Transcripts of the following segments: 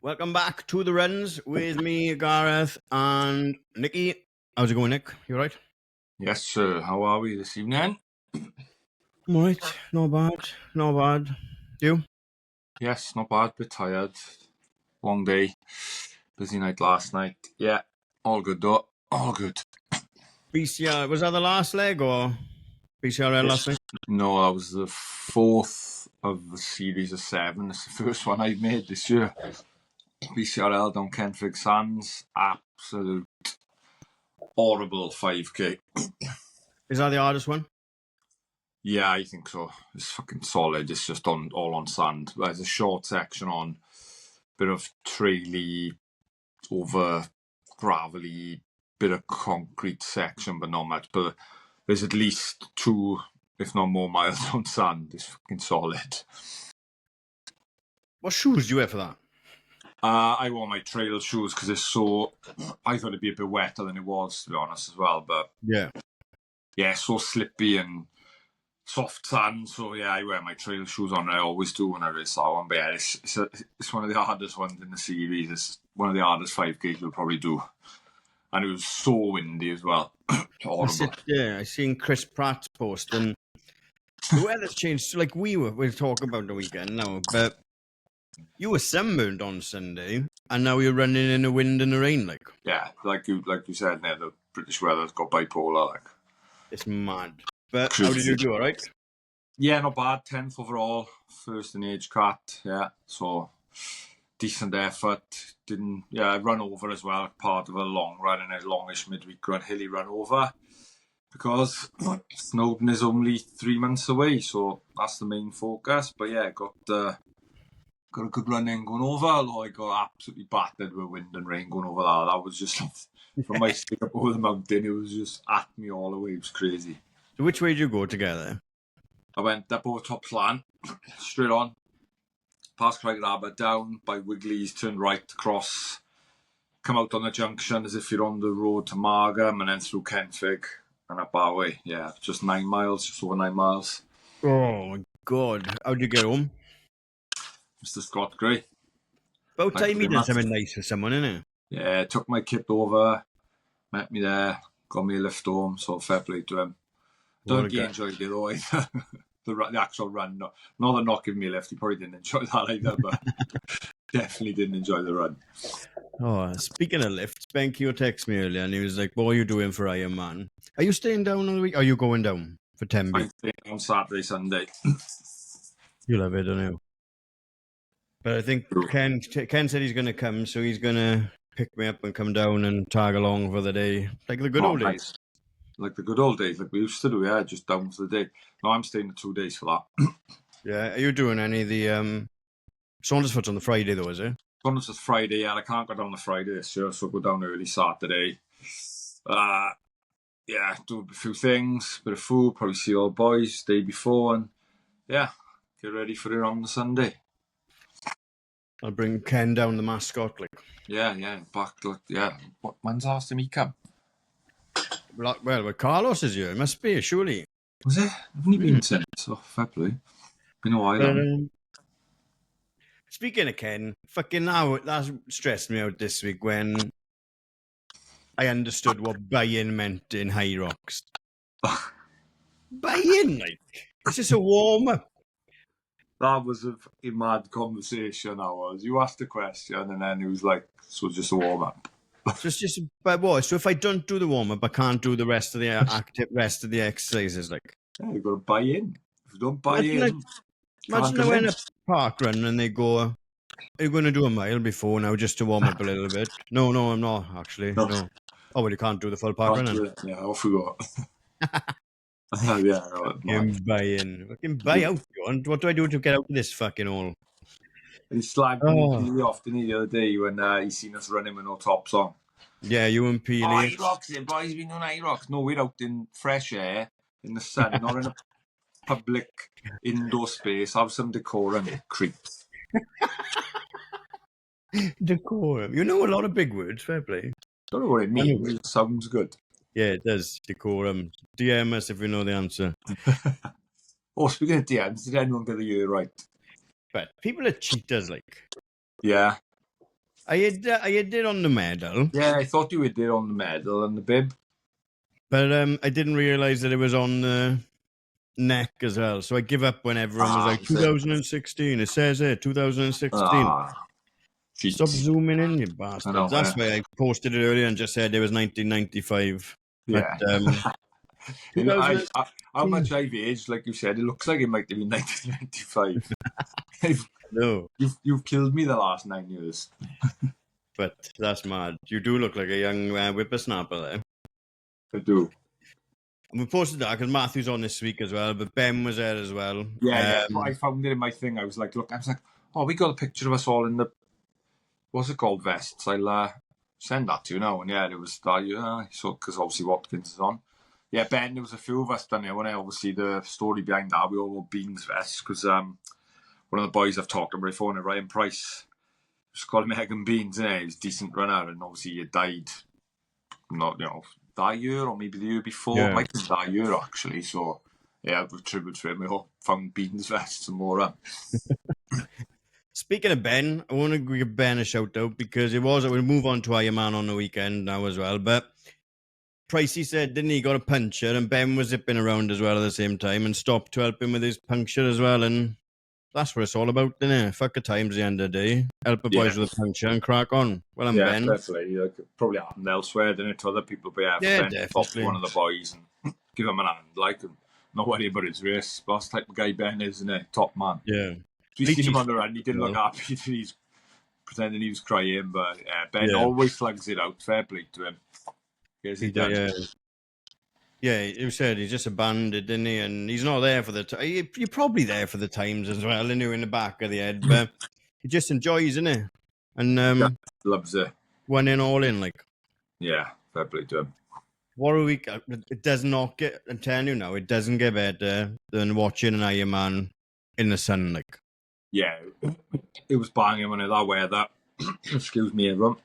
Welcome back to the runs with me, Gareth, and Nicky. How's it going, Nick? You right? Yes, sir. How are we this evening? I'm alright. Not bad. Not bad. You? Yes, not bad. Bit tired. Long day. Busy night last night. Yeah, all good though. All good. BCR, was that the last leg or BCRL last night? No, that was the fourth of the series of 7. It's the first one I've made this year. BCRL down Kenfig Sands. Absolute horrible 5k. Is that the hardest one? Yeah, I think so. It's fucking solid. It's just all on sand. There's a short section on, bit of traily, over gravelly, bit of concrete section, but not much. But there's at least 2, if not more, miles on sand. It's fucking solid. What shoes do you wear for that? I wore my trail shoes because it's so. I thought it'd be a bit wetter than it was, to be honest, as well. But yeah, so slippy and soft sand. So yeah, I wear my trail shoes on. I always do when I race that one. But yeah, it's one of the hardest ones in the series. It's one of the hardest 5Ks we'll probably do. And it was so windy as well. Horrible. I seen Chris Pratt's post, and the weather's changed. Like we'll talk about the weekend now, but you were sunburned on Sunday, and now you're running in the wind and the rain, like. Yeah, like you said, there, the British weather's got bipolar, like. It's mad. But how did you do, all right? Yeah, not bad. 10th overall, first in age cat. Yeah, so decent effort. I run over as well, part of a long run and a longish midweek run, hilly run over, because Snowdon is only 3 months away, so that's the main focus. But yeah, got a good run in going over, although I got absolutely battered with wind and rain going over that. That was just, from my stick up over the mountain, it was just at me all the way. It was crazy. So which way did you go together? I went up over Top Slan, straight on, past Craigrabbit, down by Wiggly's, turned right across, come out on the junction as if you're on the road to Margam, and then through Kenfig and up our way. Yeah, just 9 miles, just over 9 miles. Oh my God. How'd you get home? Mr. Scott Gray. About time he did something nice for someone, innit? Yeah, took my kit over, met me there, got me a lift home, so fair play to him. Don't think he enjoyed it though either. the actual run, not the not giving me a lift, he probably didn't enjoy that either, but definitely didn't enjoy the run. Oh, speaking of lifts, Benky texted me earlier and he was like, what are you doing for Iron Man? Are you staying down on the week? Are you going down for Tenby? I'm staying on Saturday, Sunday. You love it, don't you? But I think Ken said he's going to come, so he's going to pick me up and come down and tag along for the day. Like the good old days. Like the good old days, like we used to do, yeah, just down for the day. No, I'm staying for 2 days for that. Yeah, are you doing any of the Saundersfoot's on the Friday though, is it? Saundersfoot's Friday, yeah, I can't go down the Friday this year, so I'll go down early Saturday. Yeah, do a few things, bit of food, probably see all boys day before, and yeah, get ready for it on the Sunday. I'll bring Ken down, the mascot, like. Yeah, back, like, yeah. When's the last time he come? Well, with Carlos is here, it must be, surely. Was it? Haven't he been since? So fair play. Been a while. Speaking of Ken, fucking now, that stressed me out this week when I understood what buy-in meant in High Rocks. Buy-in, like, it's just a warm-up. That was a fucking mad conversation. You asked a question and then it was like, so just a warm-up. So it's just, but what? So if I don't do the warm-up, I can't do the rest of the exercises, like. Yeah, you've got to buy in. If you don't buy in, imagine I went a park run and they go, "Are you going to do a mile before now just to warm up a little bit?" No, I'm not actually. No. Oh well, you can't do the full park run. Yeah, off we go. Yeah, fucking buy in, fucking buy out. What do I do to get out of this fucking hole? And he slagged me off, didn't he, the other day when he seen us running with no tops on. Yeah, you and Peely. High Rocks, boys, been doing High Rocks. No, we're out in fresh air, in the sun, not in a public indoor space. Have some decorum, creeps. Decorum. You know a lot of big words, fair play. Don't know what it means. It sounds good. Yeah, it does. Decorum. DM us if you know the answer. Oh, speaking of DMs, did anyone get the year right? But people are cheaters, like. Yeah. I had it on the medal, Yeah, I thought you did on the medal and the bib. but I didn't realise that it was on the neck as well. So I give up when everyone was like 2016. It says here 2016. Stop Cheats. zooming in, you I know, bastards. That's why I posted it earlier and just said it was 1995. Yeah. But How much I've aged, like you said, it looks like it might have been 1995. no, You've killed me the last 9 years. but that's mad. You do look like a young whippersnapper there. I do. And we posted that because Matthew's on this week as well, but Ben was there as well. Yeah. I found it in my thing. I was like, oh, we got a picture of us all in the, what's it called, vests. I'll send that to you now. And yeah, it was that, so because obviously Watkins is on. Yeah, Ben, there was a few of us done it. When I obviously the story behind that, we all wore Beans vests because one of the boys I've talked about before, Ryan Price, just called him Megan Beans, and he was a decent runner, and obviously he died, not that year or maybe the year before. Yeah. It might have been that year actually. So yeah, with tribute to him, we all found Beans vests and more. Speaking of Ben, I want to give Ben a shout out because we'll move on to Iron Man on the weekend now as well, but Pricey said, didn't he, got a puncture, and Ben was zipping around as well at the same time and stopped to help him with his puncture as well, and that's what it's all about, isn't it? Fuck the times at the end of the day. Help the boys with a puncture and crack on. Well, I'm Ben. Definitely. Probably happened elsewhere, didn't it, to other people, but Ben definitely. One of the boys and give him an hand, like him. Not worry about his race. That's the type of guy Ben is, isn't it? Top man. Yeah. We seen him on the run, he didn't look happy, he's pretending he was crying, but Ben always slugs it out. Fair play to him. Yes, he does. Yeah, he said he's just abandoned, didn't he? And he's not there for the you're probably there for the times as well, isn't he, in the back of the head, but he just enjoys, isn't he? And loves it. Went in all in, like. Yeah, fair play to him. What a week. It does not get, I'm telling you now, it doesn't get better than watching an Iron Man in the sun, like. Yeah, it was banging when that weather. Excuse me, everyone.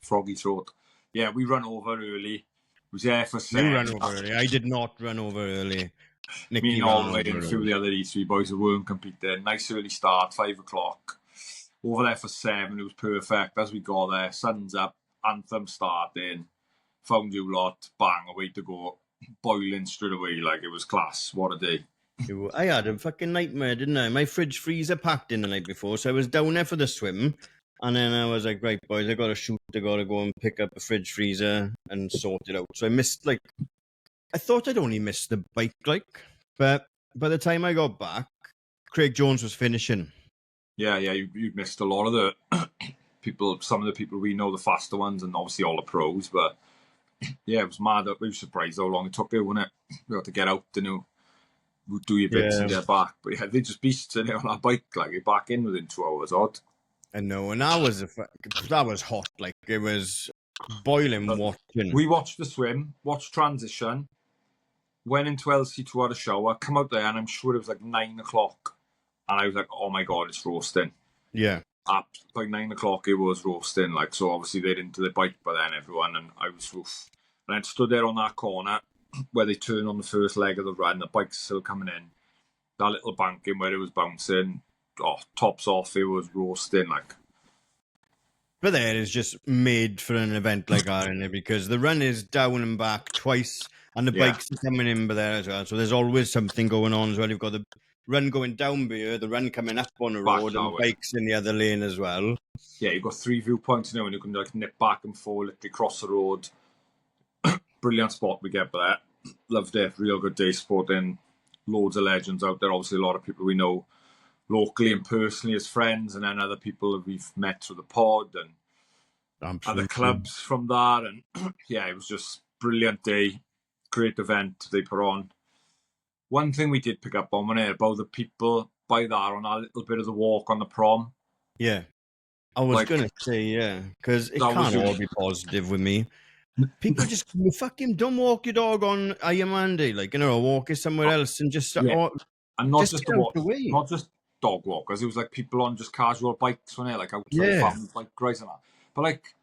Froggy throat. Yeah, we run over early. Was there for 7. You ran over early. I did not run over early. Me and all the way and a few of the other E3 boys who weren't competing. Nice early start, 5 o'clock. Over there for 7. It was perfect. As we got there, sun's up, anthem starting. Found you lot, bang, away to go. Boiling straight away, like it was class. What a day. I had a fucking nightmare, didn't I? My fridge freezer packed in the night before, so I was down there for the swim. And then I was like, right, boys, I got to shoot. I got to go and pick up a fridge freezer and sort it out. So I missed, like, I thought I'd only missed the bike, like, but by the time I got back, Craig Jones was finishing. Yeah, you missed a lot of the people, some of the people we know, the faster ones, and obviously all the pros. But yeah, it was mad. We were surprised how long it took there, wasn't it? We had to get out, do your bits and get back. But yeah, they just beasts on that bike, like, you're back in within 2 hours odd. I know, and that was hot, like it was boiling watching. We watched the swim, watched transition, went into LC2, had a shower, come out there, and I'm sure it was like 9 o'clock, and I was like, oh my god, it's roasting. Yeah. By 9 o'clock it was roasting, like, so obviously they're into the bike by then, everyone, and I was oof. And I stood there on that corner where they turn on the first leg of the run, the bike's still coming in, that little banking where it was bouncing, tops off, it was roasting, like. But there is just made for an event like that, isn't it? Because the run is down and back twice, and the bikes are coming in by there as well. So there's always something going on as well. You've got the run going down by here, the run coming up on the road, and the bikes in the other lane as well. Yeah, you've got 3 viewpoints now, and you can like nip back and forth, literally cross the road. Brilliant spot we get by that. Loved it. Real good day sporting. Loads of legends out there. Obviously, a lot of people we know locally and personally as friends, and then other people that we've met through the pod and other clubs from that. And yeah, it was just brilliant day. Great event they put on. One thing we did pick up on when about the people by that on a little bit of the walk on the prom. Yeah. I was going to say, yeah, because it can't all be positive with me. People just fucking don't walk your dog on Iron Man Day, like, walk it somewhere else and just... Yeah. And not just the walk, not just dog walkers. It was like people on just casual bikes, wasn't it? Like outside family bike rides and that. But like,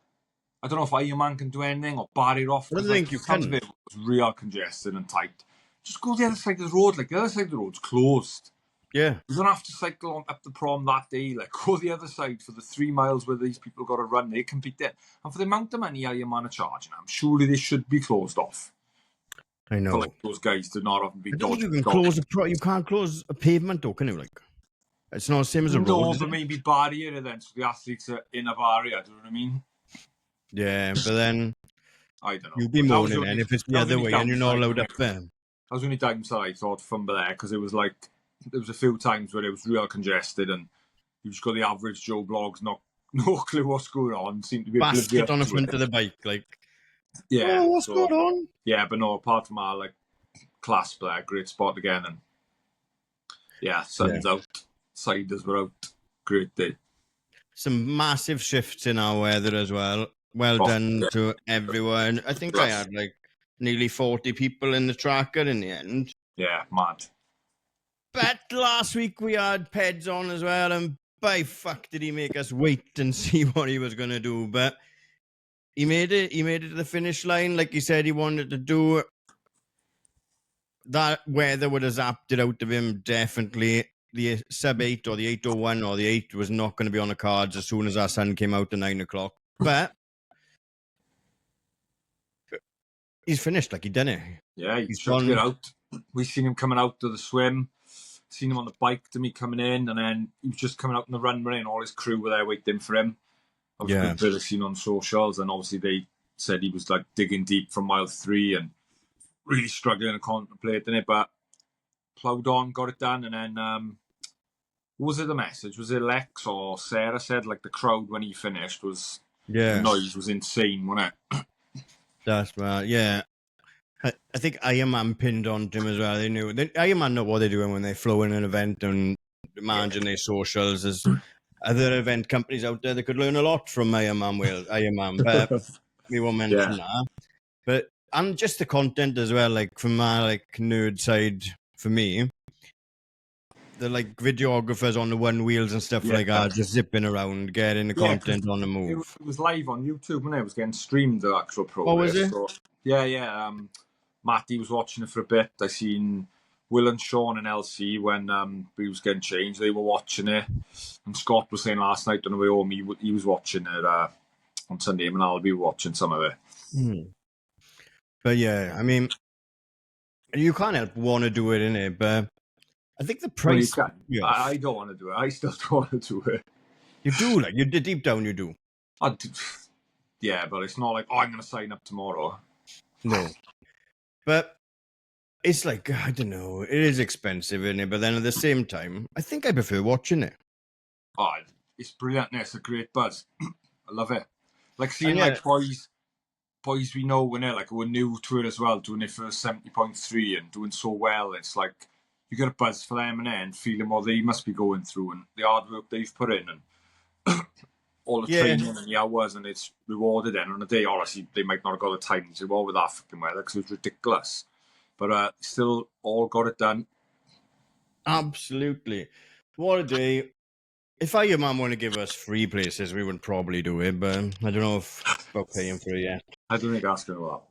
I don't know if Iron Man can do anything or bar it off. I think you can. It was real congested and tight. Just go the other side of the road. Like the other side of the road's closed. Yeah. You don't have to cycle on up the prom that day. Like, go the other side for the 3 miles where these people got to run. They compete there. And for the amount of money Iron Man are charging, I'm surely they should be closed off. I know. For like those guys to not often be I don't think dodging. you can close you can't close a pavement though, can you? Like, it's not the same as a road. No, is but it? maybe barrier then, so the athletes are in a barrier. Do you know what I mean? Yeah, but then I don't know. you'll be moaning then if it's the other way and you're not allowed up there. That was only downside, thought, from there, because it was like, there was a few times where it was real congested and you just got the average Joe Blogs, no clue what's going on, seemed to be basket on the front of the bike, like, yeah. oh, what's going on? Yeah, but no, apart from our like clasp there, great spot again, and yeah, sun's out, siders were out, great day. Some massive shifts in our weather as well. Well done to everyone. I think I had like nearly 40 people in the tracker in the end. Yeah, mad. But last week we had Peds on as well, and by fuck did he make us wait and see what he was going to do. But he made it. He made it to the finish line like he said he wanted to do. That weather would have zapped it out of him, definitely. The sub-8 or the 801 or the 8 was not going to be on the cards as soon as our sun came out at 9 o'clock. But he's finished, like, he done it. Yeah, he's trying to get out. We seen him coming out to the swim, seen him on the bike to me coming in, and then he was just coming out in the runway and all his crew were there waiting for him. I was a good seen on socials, and obviously they said he was like digging deep from mile 3 and really struggling and contemplating it, but ploughed on, got it done, and then was it the message? Was it Lex or Sarah said like the crowd when he finished was the noise was insane, wasn't it? That's right, yeah. I think Iron Man pinned on to him as well. They knew Iron Man know what they're doing when they flow in an event and managing their socials. There's other event companies out there that could learn a lot from Iron Man. But we won't mention that. But and just the content as well, like from my like nerd side for me. The like videographers on the one wheels and stuff like that, just zipping around, getting the content on the move. It was live on YouTube, and it was getting streamed, the actual progress. Oh, was it? So, yeah. Matty was watching it for a bit. I seen Will and Sean and LC when he was getting changed. They were watching it, and Scott was saying last night on the way home he was watching it on Sunday, and I'll be watching some of it. But yeah, I mean, you can't help want to do it, innit? But I think the price. Well, I don't want to do it. I still don't want to do it. You do, like, you deep down, you do. Yeah, but it's not like, oh, I'm going to sign up tomorrow. No. But it's like, I don't know, it is expensive, isn't it? But then at the same time, I think I prefer watching it. Oh, it's brilliant. It's a great buzz. I love it. Like seeing like boys we know when they're like, we're new to it as well, doing their first 70.3 and doing so well. It's like, you get a buzz for them and feeling what they must be going through and the hard work they've put in and all the training and the hours, and it's rewarded then on a day. Honestly, they might not have got the time to go with that fucking weather because it was ridiculous. But still all got it done. Absolutely. What a day. If Iron Man want to give us free places, we would probably do it, but I don't know if we're paying for it yet. I don't think that's going to happen.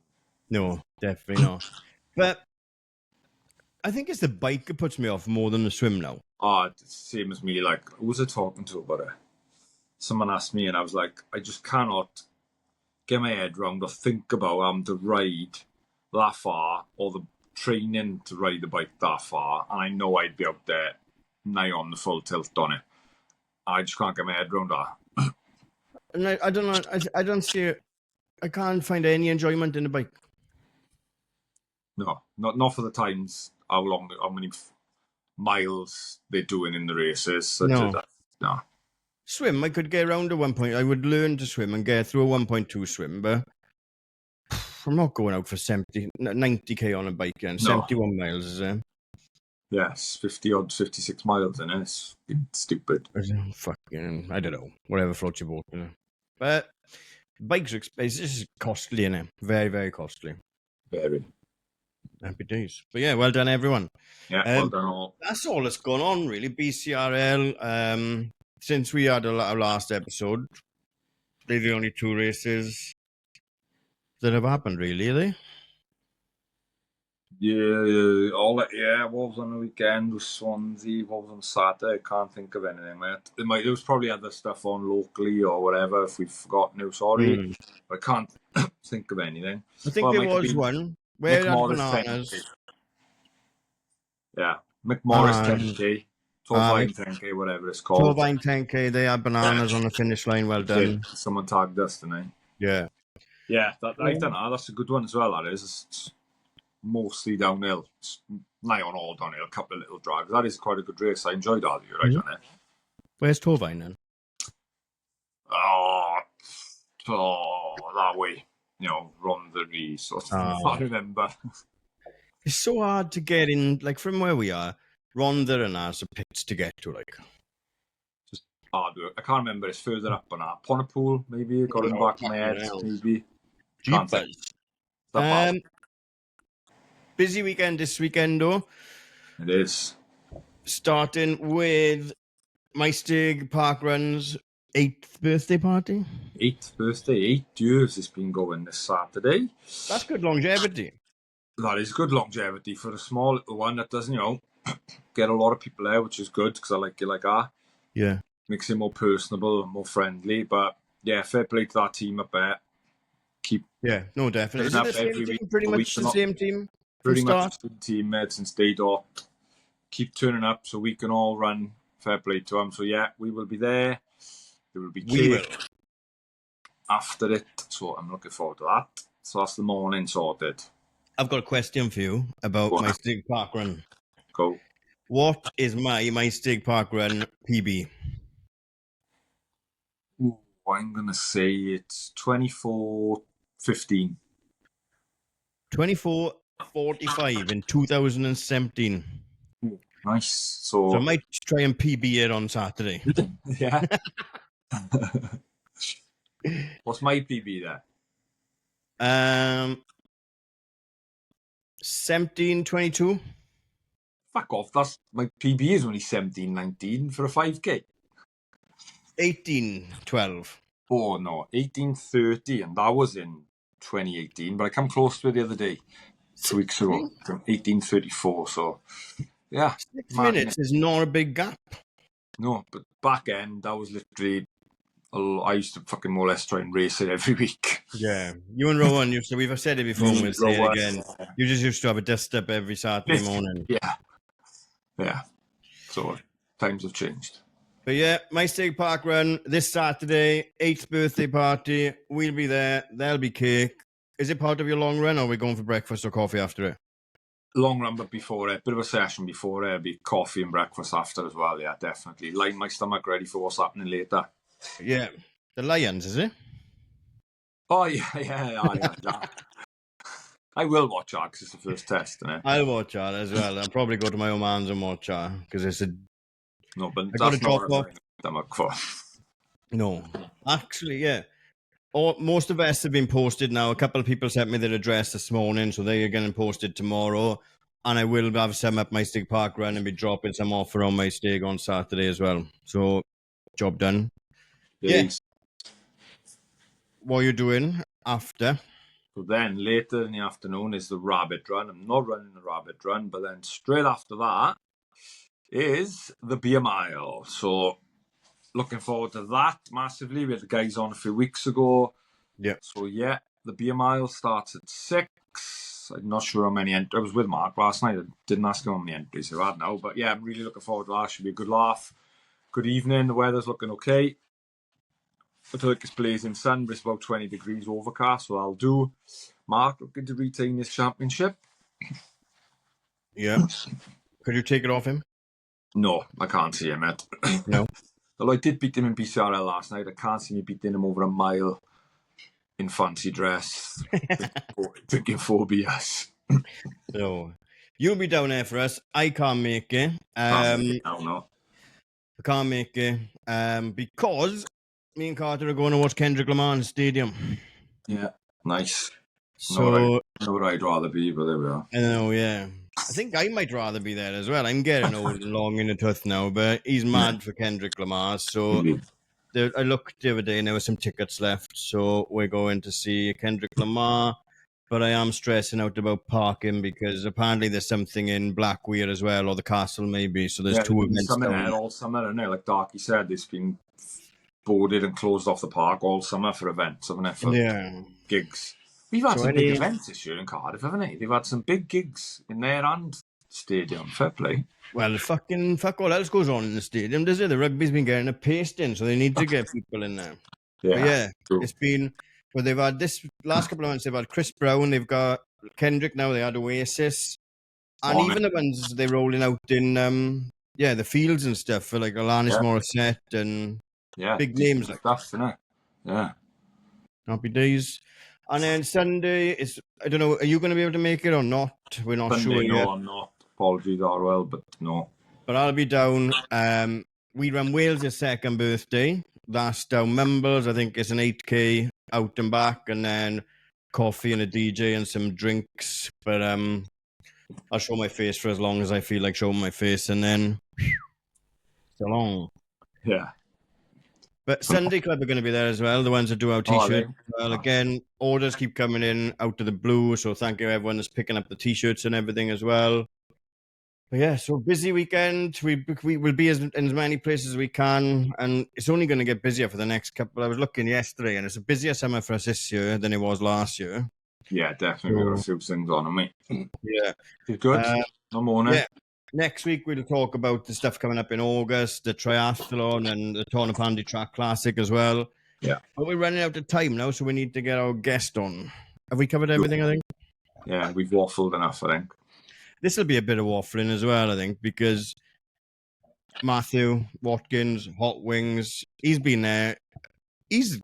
No, definitely not. But I think it's the bike that puts me off more than the swim now. Oh, it's the same as me. Like, who was I talking to about it? Someone asked me, and I was like, I just cannot get my head around or think about having to ride that far or the training to ride the bike that far. And I know I'd be out there nigh on the full tilt on it. I just can't get my head around that. And I don't know. I don't see it. I can't find any enjoyment in the bike. No, not for the times. How many miles they're doing in the races. No. Swim, I could get around at one point. I would learn to swim and get through a 1.2 swim, but I'm not going out for 90k on a bike and 71 miles, is it? Yes, 56 miles in it. It's stupid. Fucking, I don't know. Whatever floats your boat. You know. But bikes are expensive. This is costly, innit? Very, very costly. Very. Happy days. But yeah, well done, everyone. Yeah, well done all. That's all that's gone on, really. BCRL, since we had our last episode, they're the only 2 races that have happened, really, are they? Yeah, what was on the weekend was Swansea, what was on Saturday, I can't think of anything, mate. There was probably other stuff on locally or whatever, if we've forgotten, sorry. I can't think of anything. I think Well, it there might have was been one where Mick it had Morris bananas. 10K. Yeah, Mick Morris And 10K, Torvine 10K, whatever it's called. Turbine 10K, they had bananas on the finish line. Well done. Someone tagged us tonight. Yeah. Yeah, I've done that. That's a good one as well, that is. It's mostly downhill. It's nigh on all downhill, a couple of little drags. That is quite a good race. I enjoyed that. You're right on it. Where's Turbine then? Oh, that way. Rondery, sort of. I remember. It's so hard to get in, like from where we are, Rhondda and us are pits to get to, like. Just hard work. I can't remember. It's further up on that. Pontypool, maybe. Got in the back of my head, maybe. Jeepers. Busy weekend this weekend, though. It is. Starting with Maestig Parkrun's 8th birthday party. 8th birthday, 8 years it's been going this Saturday. That's good longevity. That is good longevity for a small little one that doesn't, get a lot of people there, which is good because I like it like that. Yeah. Makes it more personable and more friendly. But yeah, fair play to that team up there. No, definitely. Is it the same team? Pretty much the same team? Pretty much the same team, since day dot. Keep turning up so we can all run. Fair play to them. So yeah, we will be there. There will be cake after it. So I'm looking forward to that. So that's the morning sorted. I've got a question for you about Maestig Parkrun. Go. What is my Maestig Parkrun PB? Ooh, I'm going to say it's 24:15. 24:45 in 2017. Ooh, nice. So I might try and PB it on Saturday. Yeah. What's my PB there? 17:22. Fuck off. That's my PB is only 17:19 for a 5K. 18:12. Oh no, 18:30, and that was in 2018. But I come close to it the other day, 2 weeks ago, 18:34. So yeah, 6 minutes is not a big gap. No, but back end that was literally. I used to fucking more or less try and race it every week. Yeah, you and Rowan used to. We've said it before. And we'll say it again. You just used to have a dust up every Saturday morning. Yeah. So times have changed. But yeah, Maestig Parkrun this Saturday, 8th birthday party. We'll be there. There'll be cake. Is it part of your long run, or are we going for breakfast or coffee after it? Long run, but before it, bit of a session before it. Be coffee and breakfast after as well. Yeah, definitely. Line my stomach ready for what's happening later. Yeah, the Lions, is it? Oh yeah. I will watch that because it's the first test, isn't it? I'll watch that as well. I'll probably go to my own man's and watch that because it's a. No, but that's not what I'm stomach for. No, actually, yeah. Most of us have been posted now. A couple of people sent me their address this morning, so they are getting posted tomorrow. And I will have some at Maestig Parkrun and be dropping some off around Maestig on Saturday as well. So, job done. Yes. What are you doing after? So then later in the afternoon is the rabbit run. I'm not running the rabbit run, but then straight after that is the beer mile. So looking forward to that massively. We had the guys on a few weeks ago. Yeah. So yeah, the beer mile starts at 6. I'm not sure how many entries. I was with Mark last night. I didn't ask him how many entries he had now. But yeah, I'm really looking forward to that. Should be a good laugh. Good evening. The weather's looking okay. I feel like it's blazing sun, but it's about 20 degrees overcast, so I'll do. Mark looking to retain his championship. Yeah. Could you take it off him? No, I can't see him yet. No. Although I did beat him in BCRL last night, I can't see me beating him over a mile in fancy dress, drinking 4 beers. So, you'll be down there for us. I can't make it. No. I can't make it because me and Carter are going to watch Kendrick Lamar in the stadium. Yeah, nice. So, not where I'd rather be, but there we are. I know, yeah. I think I might rather be there as well. I'm getting old and long in the tooth now, but he's mad for Kendrick Lamar. So I looked the other day and there were some tickets left. So we're going to see Kendrick Lamar. but I am stressing out about parking because apparently there's something in Blackweir as well, or the castle maybe. So there's Yeah, two there's been events some in down there there. all summer, isn't it? Like Darky said, it's been boarded and closed off the park all summer for events, haven't it? For Yeah. gigs. We've had So some big any events this year in Cardiff, haven't they? They've had some big gigs in there and stadium. Fair play. well, fuck all else goes on in the stadium, does it? The rugby's been getting a paste in, so they need to get people in there. But Yeah. yeah, True. it's been. Well, they've had this last couple of months. They've had Chris Brown. They've got Kendrick now. They had Oasis, and On even it. the ones they're rolling out in the fields and stuff for like Alanis Yeah. Morissette and Yeah. big names like stuff, isn't it? Yeah. Happy Days. And then Sunday is, I don't know, are you going to be able to make it or not? We're not Sunday, sure no, yet. I'm not. Apologies, Arwell, but no. But I'll be down. We run Wales' second birthday. That's down Mumbles. I think it's an 8K out and back, and then coffee and a DJ and some drinks. But I'll show my face for as long as I feel like showing my face, and then so long. Yeah. But Sunday Club are going to be there as well. The ones that do our t-shirts. Well, again, orders keep coming in out of the blue. So thank you everyone that's picking up the t-shirts and everything as well. But yeah, so busy weekend. We will be in as many places as we can, and it's only going to get busier for the next couple. I was looking yesterday, and it's a busier summer for us this year than it was last year. Yeah, definitely. Got a few things on me. Yeah, Good. I'm on it. Yeah. Next week we'll talk about the stuff coming up in August, the triathlon and the Tornapandy Track Classic as well. Yeah. But we're running out of time now, so we need to get our guest on. Have we covered everything, I think? Yeah, we've waffled enough, I think. This will be a bit of waffling as well, I think, because Matthew Watkins, Hotwings, he's been there. He's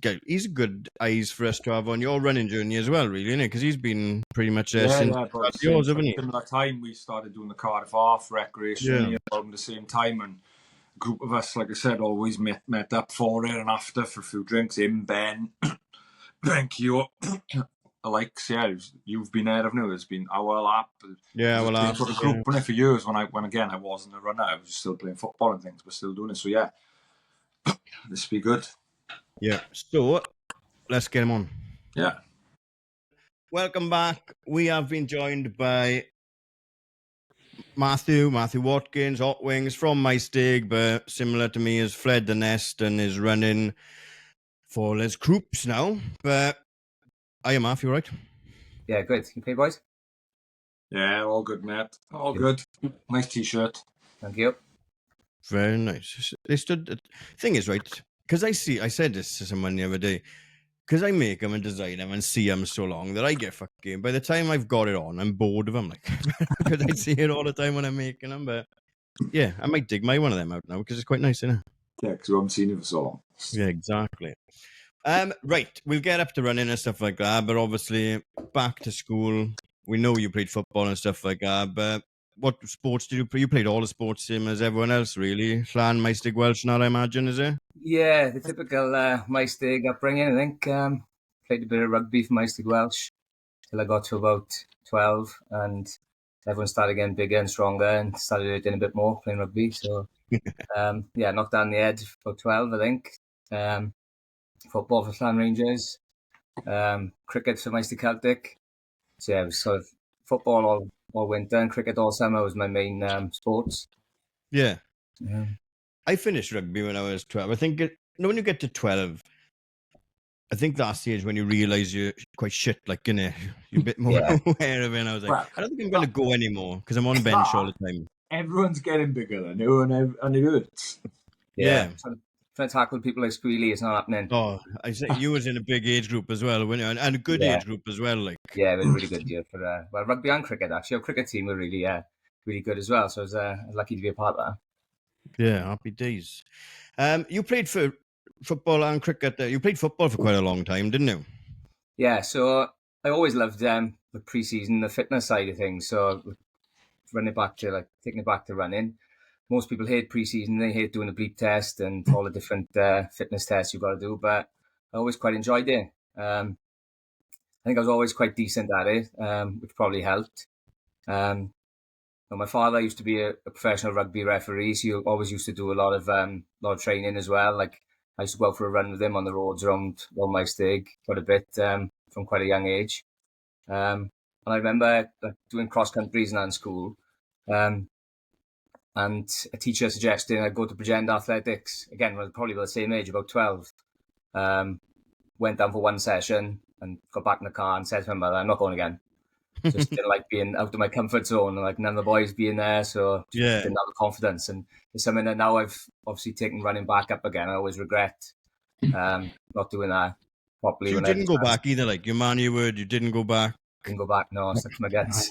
good eyes for us to have on your running journey as well, really, isn't it? Because he's been pretty much there since yours, haven't he? Similar time we started doing the Cardiff Half recreationally around the same time, and a group of us, like I said, always met up for it and after for a few drinks. Him, Ben, thank you. Alex, yeah, you've been there, haven't you? It's been our lap. Yeah, well, I've got a group for years when again I wasn't a runner, I was still playing football and things, but still doing it. So yeah, this will be good. Yeah. So let's get him on. Yeah. Welcome back. We have been joined by Matthew Watkins, Hotwings from Maestig, but similar to me, has fled the nest and is running for Les Groups now. But I am Matthew, right? Yeah, good. You okay, boys? Yeah, all good, Matt. All good. Nice t-shirt. Thank you. Very nice. The thing is, right, because I said this to someone the other day, because I make them and design them and see them so long that I get fucking, by the time I've got it on, I'm bored of them, like, because I see it all the time when I'm making them. But yeah, I might dig my one of them out now because it's quite nice, isn't it? Yeah, because we haven't seen it for so long. Yeah, exactly. Right, we'll get up to running and stuff like that, but obviously back to school. We know you played football and stuff like that, but what sports did you play? You played all the sports, same as everyone else, really. Llan, Maestig, Welsh, now I imagine, is it? Yeah, the typical Maestig upbringing, I think. Played a bit of rugby for Maestig Welsh till I got to about 12, and everyone started getting bigger and stronger and started doing a bit more playing rugby. So, knocked down the edge for 12, I think. Football for Llan Rangers, cricket for Maestig Celtic. So yeah, it was sort of football all winter and cricket all summer was my main sports. Yeah. Yeah. I finished rugby when I was 12. I think when you get to 12, I think that's the age when you realise you're quite shit, like, you're a bit more aware of it. And I was like, I don't think I'm going to go anymore because I'm on bench all the time. Everyone's getting bigger than you, and it hurts. Yeah. Trying to tackle people like Squealy, it's not happening. Oh, I say you was in a big age group as well, weren't you? And a good age group as well, like. Yeah, it was a really good year for rugby and cricket. Actually, our cricket team were really good as well. So I was lucky to be a part of that. Yeah, happy days. You played for football and cricket. You played football for quite a long time, didn't you? Yeah, so I always loved the pre-season, the fitness side of things. So taking it back to running. Most people hate pre-season. They hate doing the bleep test and all the different fitness tests you've got to do. But I always quite enjoyed it. I think I was always quite decent at it, which probably helped. My father used to be a professional rugby referee, so he always used to do a lot of training as well. Like I used to go out for a run with him on the roads around Maestig quite a bit from quite a young age. And I remember doing cross countries in school, and a teacher suggesting I go to Bridgend Athletics. Again, I was probably about the same age, about 12. Went down for one session and got back in the car and said to my mother, I'm not going again. Just didn't like being out of my comfort zone, and like none of the boys being there, so just didn't have the confidence. And it's something that now I've obviously taken running back up again. I always regret not doing that properly. So you didn't go back either, like your man, you didn't go back. Didn't go back, no, stuck to my guns.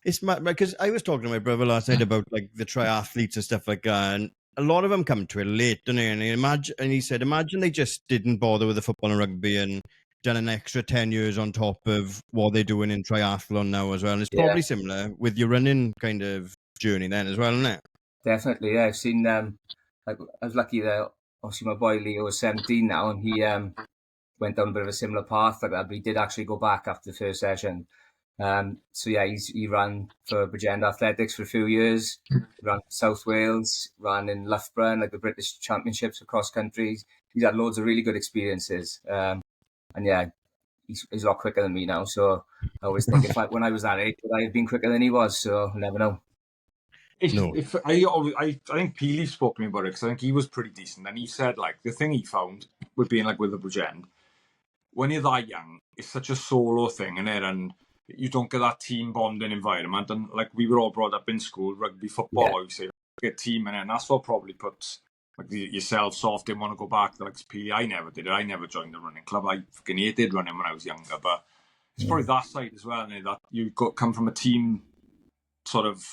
It's mad because I was talking to my brother last night about like the triathletes and stuff like that, and a lot of them come to it late, don't they? And he said, imagine they just didn't bother with the football and rugby and done an extra 10 years on top of what they're doing in triathlon now as well. And it's probably similar with your running kind of journey then as well, isn't it? Definitely, yeah. I've seen I was lucky that obviously my boy Leo is 17 now, and he went down a bit of a similar path like that, but he did actually go back after the first session. So yeah, he ran for Bridgend Athletics for a few years. He ran for South Wales, ran in Loughborough, like the British Championships across countries. He's had loads of really good experiences. And yeah, he's a lot quicker than me now. So I always think when I was that age, would I have been quicker than he was? So I'll never know. I think Peely spoke to me about it because I think he was pretty decent, and he said like the thing he found with being like with the Bridgend, when you're that young, it's such a solo thing, isn't it? And you don't get that team bonding environment. And like we were all brought up in school, rugby, football, obviously, like a team, and that's what probably puts like yourself soft. Didn't want to go back to like Peely. I never did it. I never joined the running club. I fucking hated running when I was younger, but it's probably that side as well, that you come from a team sort of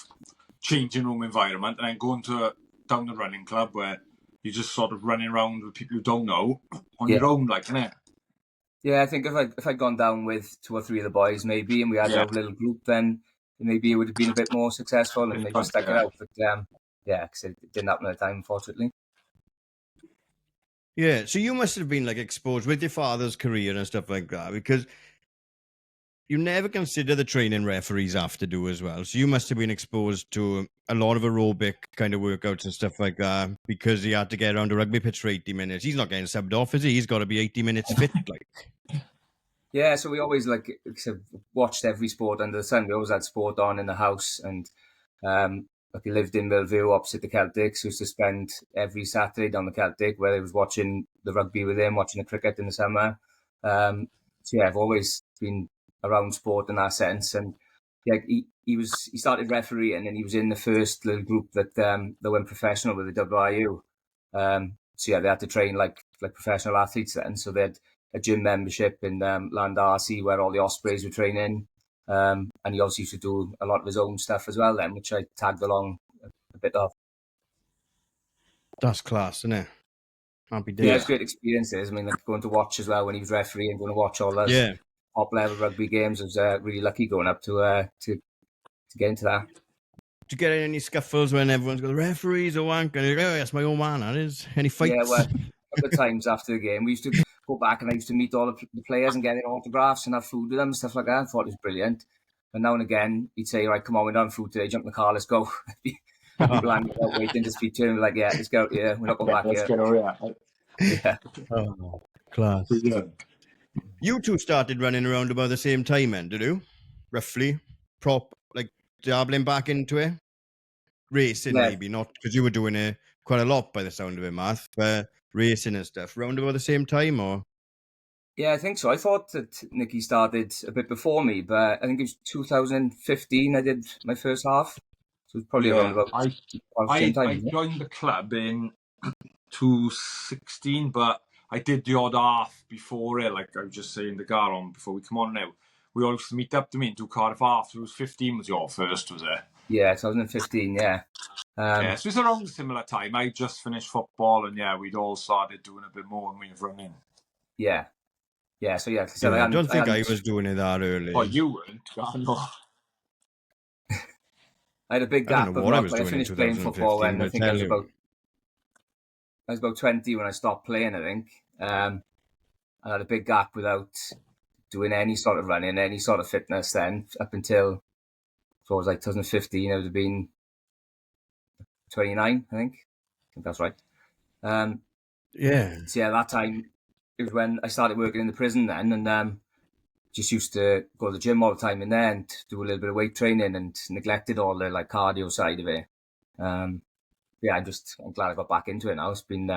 changing room environment and then going down the running club where you're just sort of running around with people you don't know on your own, like, innit? Yeah, I think if I'd gone down with 2 or 3 of the boys maybe, and we had a little group, then maybe it would have been a bit more successful and maybe stuck it out. But because it didn't happen at the time, unfortunately. Yeah, so you must have been like exposed with your father's career and stuff like that, because you never consider the training referees have to do as well. So you must have been exposed to a lot of aerobic kind of workouts and stuff like that because he had to get around a rugby pitch for 80 minutes. He's not getting subbed off, is he? He's got to be 80 minutes fit, like. Yeah, so we always watched every sport under the sun. We always had sport on in the house, and he lived in Millview opposite the Celtic, so we used to spend every Saturday down the Celtic where I was watching the rugby with him, watching the cricket in the summer. So yeah, I've always been around sport in that sense, and yeah, he started refereeing, and he was in the first little group that went professional with the WRU. So yeah, they had to train like professional athletes then. So they had a gym membership in Landarcy where all the Ospreys were training, and he also used to do a lot of his own stuff as well then, which I tagged along a bit of. That's class, isn't it? Happy days. Yeah, it's great experiences. I mean, like going to watch as well when he was refereeing, going to watch all those top level rugby games. I was really lucky going up to get into that. Do you get any scuffles when everyone's got the referees or wank and you're like, oh, that's my own man, that is? Any fights? Yeah, well, a couple of times after the game, we used to go back and I used to meet all the players and get their autographs and have food with them and stuff like that. I thought it was brilliant. But now and again, he'd say, right, come on, we're done food today, jump in the car, let's go. People hanging out waiting to speak to him, like, yeah, let's go, we're not going back let's get over here. Yeah. Oh, class. Yeah. You two started running around about the same time then, did you? Roughly? Like dabbling back into it? Racing maybe, not because you were doing it quite a lot by the sound of it, Matt, but racing and stuff, round about the same time, or? Yeah, I think so. I thought that Nicky started a bit before me, but I think it was 2015 I did my first half. So it was probably around about the same time. I joined the club in 2016, but I did the odd half before it, like I was just saying the car on before we come on now. We all used to meet up to me and do Cardiff half. So it was 15 was your first, was it? Yeah, 2015, yeah. So it's around a similar time. I just finished football and we'd all started doing a bit more when we were running. Yeah. Yeah, so yeah. So I don't think I was doing it that early. Oh, you weren't? I had a big gap. I finished playing football when I think I was about 20 when I stopped playing, I think. I had a big gap without doing any sort of running, any sort of fitness then, up until, so it was like 2015, I would have been 29, I think that's right. Yeah. So yeah, that time, it was when I started working in the prison then, and just used to go to the gym all the time in there and do a little bit of weight training and neglected all the like cardio side of it. Yeah, I'm glad I got back into it now. It's been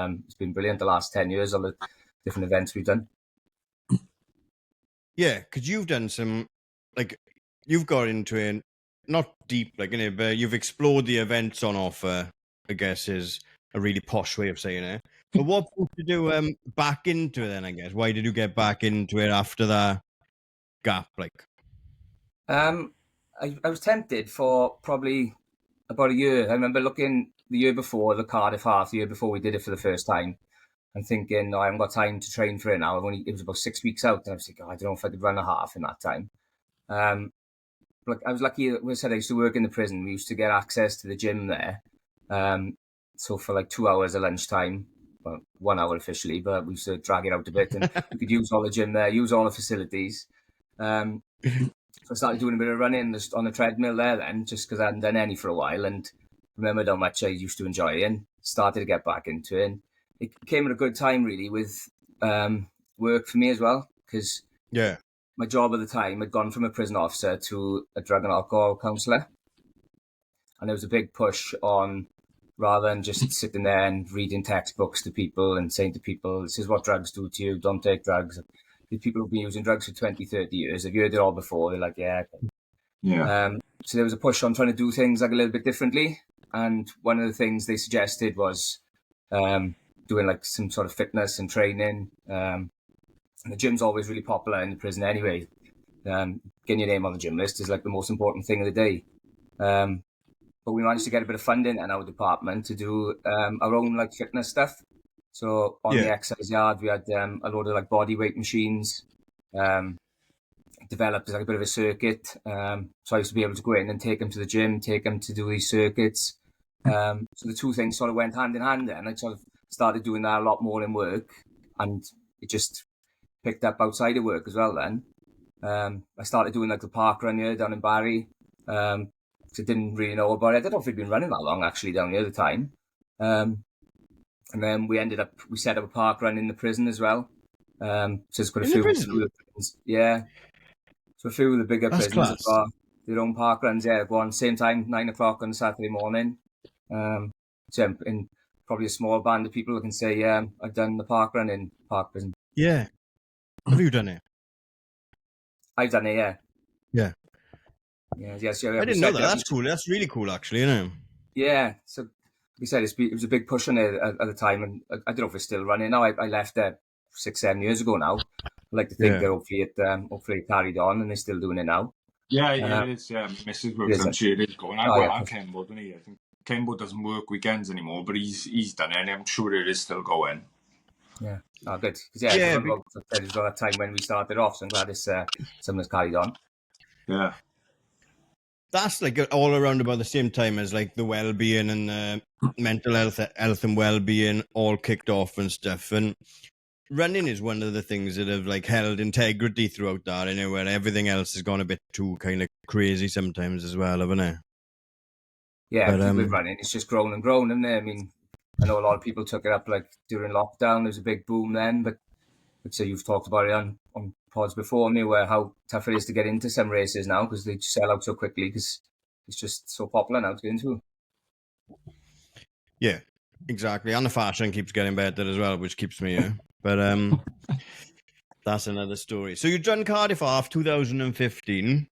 brilliant the last 10 years, all the different events we've done. Yeah, because you've done some, like, you've got into it, not deep, like, but you've explored the events on offer, I guess is a really posh way of saying it. But what did you do back into it then, I guess? Why did you get back into it after that gap, like? I was tempted for probably about a year. I remember looking the year before, the Cardiff half, the year before we did it for the first time, and thinking, no, I haven't got time to train for it now. It was about 6 weeks out, and I was thinking, I don't know if I could run a half in that time. But I was lucky. I said I used to work in the prison. We used to get access to the gym there. So for like 2 hours at lunchtime, well, 1 hour officially, but we used to drag it out a bit, and we could use all the gym there, use all the facilities. So I started doing a bit of running on the treadmill there then, just because I hadn't done any for a while, and remembered how much I used to enjoy it and started to get back into it. And it came at a good time, really, with work for me as well, because my job at the time had gone from a prison officer to a drug and alcohol counsellor. And there was a big push on, rather than just sitting there and reading textbooks to people and saying to people, this is what drugs do to you, don't take drugs. The people who've been using drugs for 20, 30 years, they've heard it all before. They're like, yeah. So there was a push on trying to do things like a little bit differently. And one of the things they suggested was doing like some sort of fitness and training. And the gym's always really popular in the prison anyway. Getting your name on the gym list is like the most important thing of the day. But we managed to get a bit of funding in our department to do our own like fitness stuff. So on the exercise yard, we had a load of like body weight machines, developed like a bit of a circuit. So I used to be able to go in and take them to the gym, take them to do these circuits. So the two things sort of went hand in hand then. I sort of started doing that a lot more in work, and it just picked up outside of work as well then. I started doing like the park run here down in Barry. I didn't really know about it. I don't know if we'd been running that long actually down here at the time. And then we set up a park run in the prison as well. So it's got a few of the prisons. Yeah. So a few of the bigger prisons have got their own park runs. Yeah, go on same time, 9 o'clock on a Saturday morning. So in probably a small band of people who can say, yeah, I've done the park run in Park Prison. Yeah. Have you done it? I've done it, yeah. Yeah. Yes, I didn't know that. That's cool. That's really cool, actually, you know. Yeah. So, like I said, it was a big push on it at the time, and I don't know if it's still running now. I left there 6-7 years ago now. I like to think that hopefully it carried on, and they're still doing it now. Yeah, it is. Yeah, Mrs. works on she is going. I'm Kenwood, and I think Kenwood doesn't work weekends anymore, but he's done it, and I'm sure it is still going. Yeah, good. There's a time when we started off, so I'm glad someone's carried on. Yeah. That's like all around about the same time as like the well-being and mental health and well-being all kicked off and stuff. And running is one of the things that have like held integrity throughout that, you know, where everything else has gone a bit too kind of crazy sometimes as well, haven't it? Yeah, but, with running, it's just grown and grown, isn't it? I mean, I know a lot of people took it up like during lockdown. There was a big boom then, but so you've talked about it on pods before me, where how tough it is to get into some races now because they sell out so quickly because it's just so popular now to get into. Yeah, exactly. And the fashion keeps getting better as well, which keeps me here. But that's another story. So you've done Cardiff half 2015,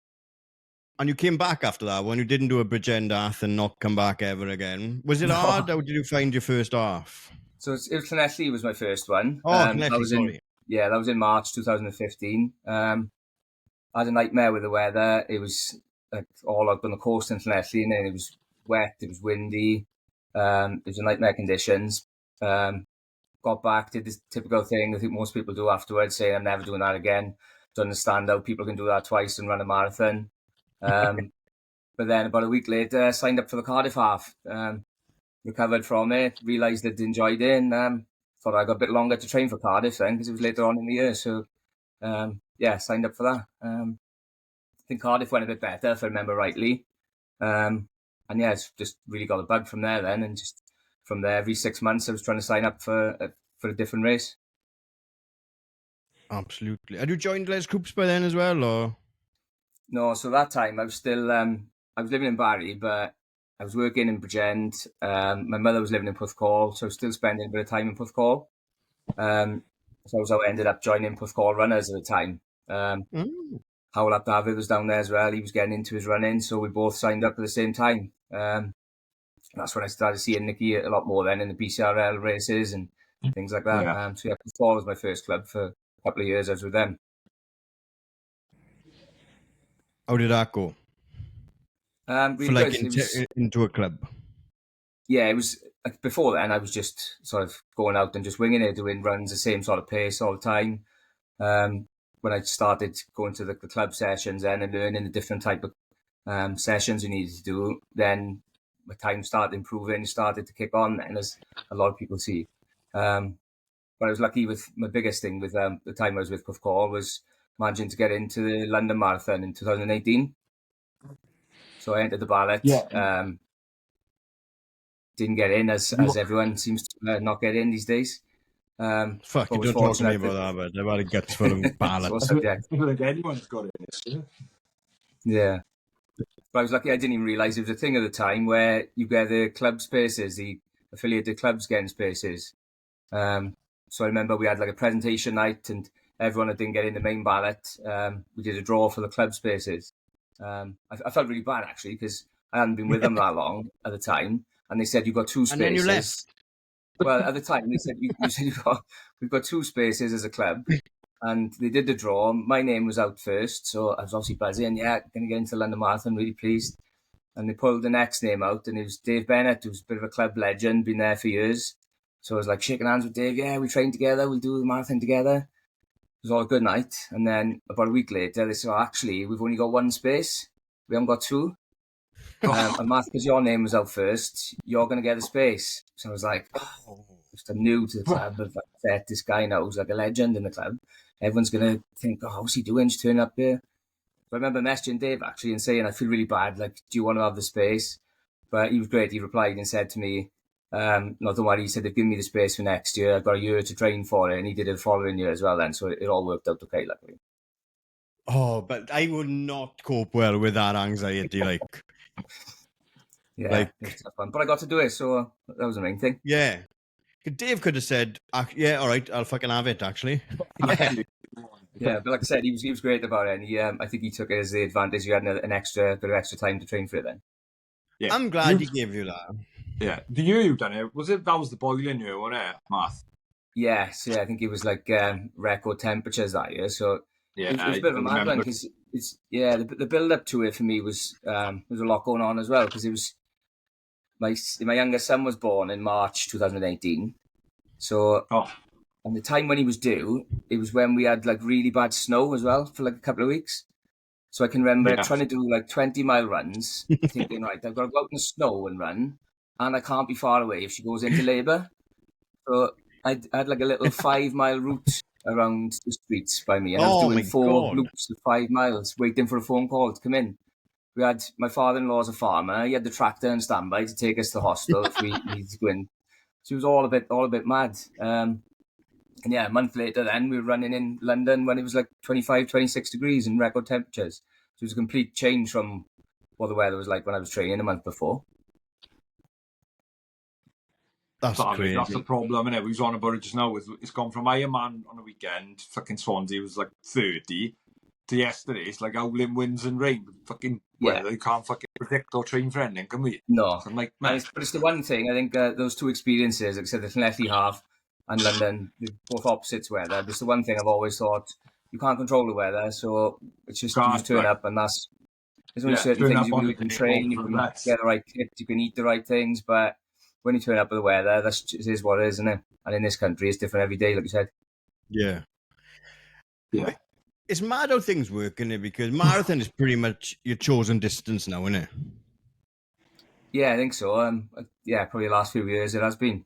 and you came back after that when you didn't do a Bridgend half and not come back ever again. Was it hard? How did you find your first half? So Llanelli was my first one. Oh, Llanelli, sorry. That was in March 2015. I had a nightmare with the weather. It was like all up on the coast in Llanelli, and then it was wet, it was windy. It was nightmare conditions. Got back, did this typical thing I think most people do afterwards, saying I'm never doing that again. Don't understand how people can do that twice and run a marathon. But then about a week later, I signed up for the Cardiff half. Recovered from it, realised I'd enjoyed it, and thought I got a bit longer to train for Cardiff then because it was later on in the year. So, signed up for that. I think Cardiff went a bit better, if I remember rightly. It's just really got a bug from there then. And just from there, every 6 months, I was trying to sign up for a different race. Absolutely. Had you joined Les Groups by then as well, or? No, so that time I was still I was living in Barry, but I was working in Bridgend. My mother was living in Porthcawl, so I was still spending a bit of time in Porthcawl. So I ended up joining Porthcawl Runners at the time. Howell Ap David was down there as well. He was getting into his running, so we both signed up at the same time. That's when I started seeing Nicky a lot more then in the BCRL races and things like that. Yeah. So Porthcawl was my first club for a couple of years. I was with them. How did that go? Really For like good. into a club? Yeah, it was before then. I was just sort of going out and just winging it, doing runs the same sort of pace all the time. When I started going to the club sessions then and learning the different type of sessions you needed to do, then my time started improving, started to kick on, and as a lot of people see. But I was lucky with my biggest thing with the time I was with Porthcawl was managing to get into the London Marathon in 2018. So I entered the ballot. Yeah. Didn't get in as everyone seems to not get in these days. Fuck, you don't talk to me about that, but I've had a guts full of ballots. I think anyone's got it. Yeah. But I was lucky I didn't even realise it was a thing at the time where you get the club spaces, the affiliated clubs getting spaces. So I remember we had like a presentation night and everyone that didn't get in the main ballot, we did a draw for the club spaces. I felt really bad actually because I hadn't been with them that long at the time. And they said, you've got 2 spaces. And then you left. Well, at the time, they said, we've got 2 spaces as a club. And they did the draw. My name was out first. So I was obviously buzzing. Yeah, going to get into the London Marathon, really pleased. And they pulled the next name out. And it was Dave Bennett, who's a bit of a club legend, been there for years. So I was like shaking hands with Dave. Yeah, we train together. We'll do the marathon together. It was all a good night. And then about a week later, they said, actually, we've only got 1 space. We haven't got 2. And Matt, because your name was out first, you're going to get a space. So I was like, I'm new to the club. I've met this guy now who's like a legend in the club. Everyone's going to think, what's he doing? Just turning up here. So I remember messaging Dave actually and saying, I feel really bad. Like, do you want to have the space? But he was great. He replied and said to me, no, don't worry. He said, they've given me the space for next year. I've got a year to train for it. And he did it the following year as well then. So it all worked out okay, luckily. Oh, but I would not cope well with that anxiety, like... Yeah, it's tough one. But I got to do it, so that was the main thing. Yeah. Dave could have said, yeah, all right, I'll fucking have it, actually. Yeah, but like I said, he was great about it. And I think he took it as the advantage. You had an extra bit of extra time to train for it then. Yeah. I'm glad he gave you that. Yeah. The year you done it, that was the boiling year, wasn't it, Matt? Yes, yeah, I think it was like record temperatures that year. So yeah, it was a bit of a mad one because the build up to it for me was there was a lot going on as well because it was my youngest son was born in March 2018. So and the time when he was due, it was when we had like really bad snow as well for like a couple of weeks. So I can remember trying to do like 20-mile runs, thinking, right, I've got to go out in the snow and run, and I can't be far away if she goes into labour. So I had like a little 5-mile route around the streets by me, and I was doing 4 loops of 5 miles, waiting for a phone call to come in. We had my father-in-law's a farmer. He had the tractor on standby to take us to hostel if we needed to go in. So it was all a bit mad. And yeah, a month later then we were running in London when it was like 25, 26 degrees and record temperatures. So it was a complete change from what the weather was like when I was training a month before. That's crazy. That's the problem, innit? We was on about it just now. It's gone from Ironman on the weekend, fucking Swansea was like 30, to yesterday it's like howling winds and rain. Fucking weather, you can't fucking predict or train for anything, can we? No. But it's the one thing, I think those 2 experiences, like I said, the Llanelli half and London, both opposites weather. But it's the one thing I've always thought, you can't control the weather, so it's just, you just turn up, and there's only certain things you can train, you can get the right kit, you can eat the right things, but when you turn up with the weather, it is what it is, isn't it? And in this country, it's different every day, like you said. Yeah. Yeah. It's mad how things work, isn't it? Because marathon is pretty much your chosen distance now, isn't it? Yeah, I think so. Probably the last few years it has been.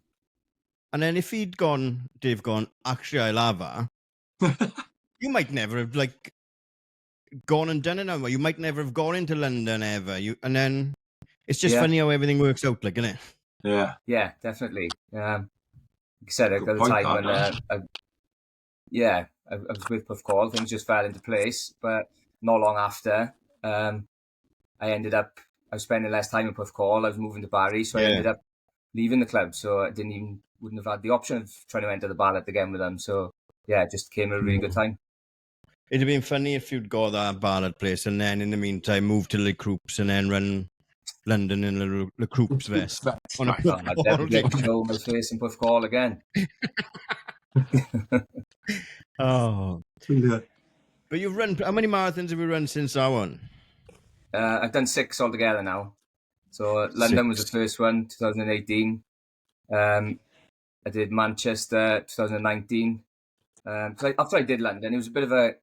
And then if Dave gone, actually, I'll have her, you might never have, like, gone and done it now. You might never have gone into London ever. And then it's just funny how everything works out, like, isn't it? Yeah. Yeah, definitely. Like I said, at the time when... I was with Puffcall. Things just fell into place. But not long after, I was spending less time in Puffcall. I was moving to Barry, so I ended up leaving the club. So I wouldn't have had the option of trying to enter the ballot again with them. So yeah, it just came at a really good time. It'd have been funny if you'd got that ballot place and then in the meantime moved to Le Croups and then run London in Le Croups vest. On a I'd definitely like to show my face in Puffcall again. Oh. But you've run, how many marathons have you run since that one? I've done 6 altogether now. So London was the first one, 2018. I did Manchester, 2019. So after I did London, it was a bit of a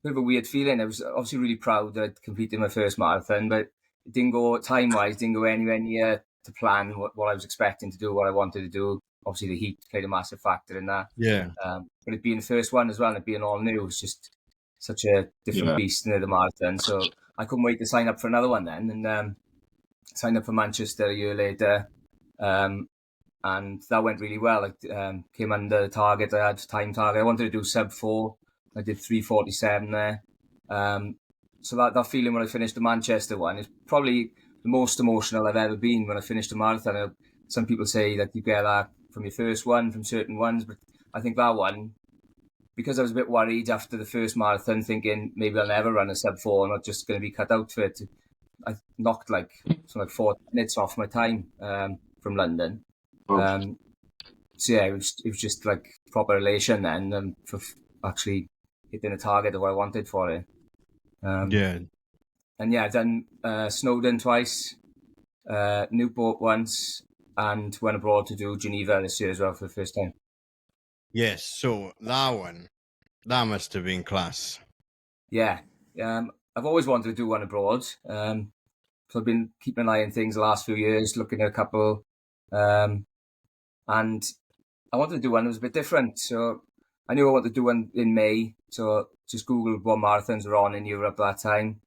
weird feeling. I was obviously really proud that I'd completed my first marathon, but it didn't go time-wise, didn't go anywhere near to plan what I was expecting to do, what I wanted to do. Obviously, the heat played a massive factor in that. Yeah. But it being the first one as well, and it being all new, it was just such a different beast in the marathon. So I couldn't wait to sign up for another one then, and signed up for Manchester a year later. And that went really well. I came under the target. I had time target. I wanted to do sub 4. I did 3:47 there. So that feeling when I finished the Manchester one is probably the most emotional I've ever been when I finished a marathon. Some people say that you get that from your first one, from certain ones, but I think that one, because I was a bit worried after the first marathon, thinking maybe I'll never run a sub 4, I'm not just going to be cut out for it. I knocked like 4 minutes off my time from London. So yeah, it was just like proper elation then for actually hitting a target of what I wanted for it. And yeah, I've done Snowdon twice, Newport once, and went abroad to do Geneva this year as well for the first time. Yes, so that must have been class. Yeah, I've always wanted to do one abroad. So I've been keeping an eye on things the last few years, looking at a couple. And I wanted to do one that was a bit different. So I knew I wanted to do one in May. So just Googled what marathons were on in Europe that time.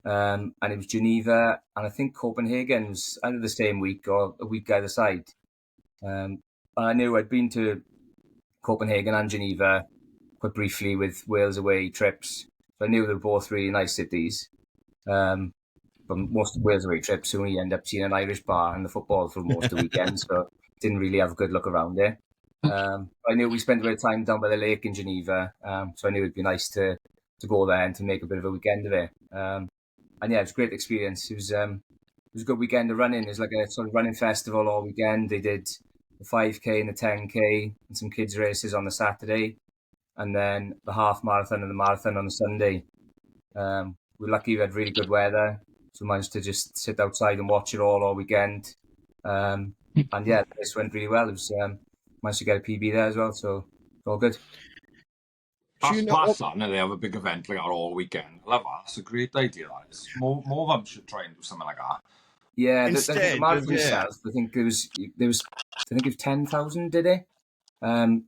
And it was Geneva, and I think Copenhagen was either the same week or a week either side. And I knew I'd been to Copenhagen and Geneva quite briefly with Wales away trips. So I knew they were both really nice cities. But most of Wales away trips, so we end up seeing an Irish bar and the football for most of the weekend. So didn't really have a good look around there. I knew we spent a bit of time down by the lake in Geneva. So I knew it'd be nice to go there and to make a bit of a weekend of it. And yeah, it was a great experience. It was a good weekend of running. It was like a sort of running festival all weekend. They did the 5K and the 10K and some kids races on the Saturday, and then the half marathon and the marathon on the Sunday. We're lucky we had really good weather, so we managed to just sit outside and watch it all weekend. And yeah, this went really well. It was managed to get a PB there as well, so it's all good. That's class, that, they have a big event like that all weekend. I love that. That's a great idea. That is. More of them should try and do something like that. Yeah, the marathon itself, I think there was 10,000 did it, and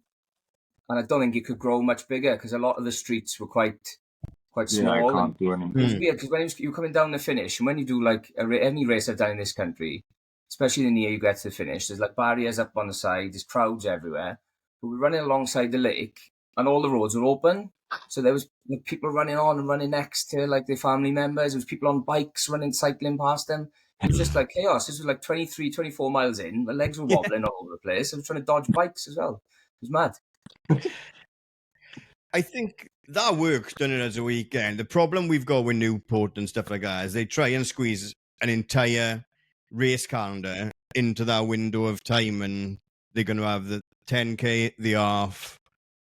I don't think it could grow much bigger because a lot of the streets were quite small. Yeah, I can't do anything. It was weird because when you were coming down the finish, and when you do like any race I've done in this country, especially the near you get to the finish, there's like barriers up on the side, there's crowds everywhere. But we're running alongside the lake, and all the roads were open. So there was people running on and running next to like their family members. There was people on bikes cycling past them. It was just like chaos. This was like 23, 24 miles in. My legs were wobbling all over the place. I was trying to dodge bikes as well. It was mad. I think that works done it as a weekend. The problem we've got with Newport and stuff like that is they try and squeeze an entire race calendar into that window of time, and they're going to have the 10K, the half,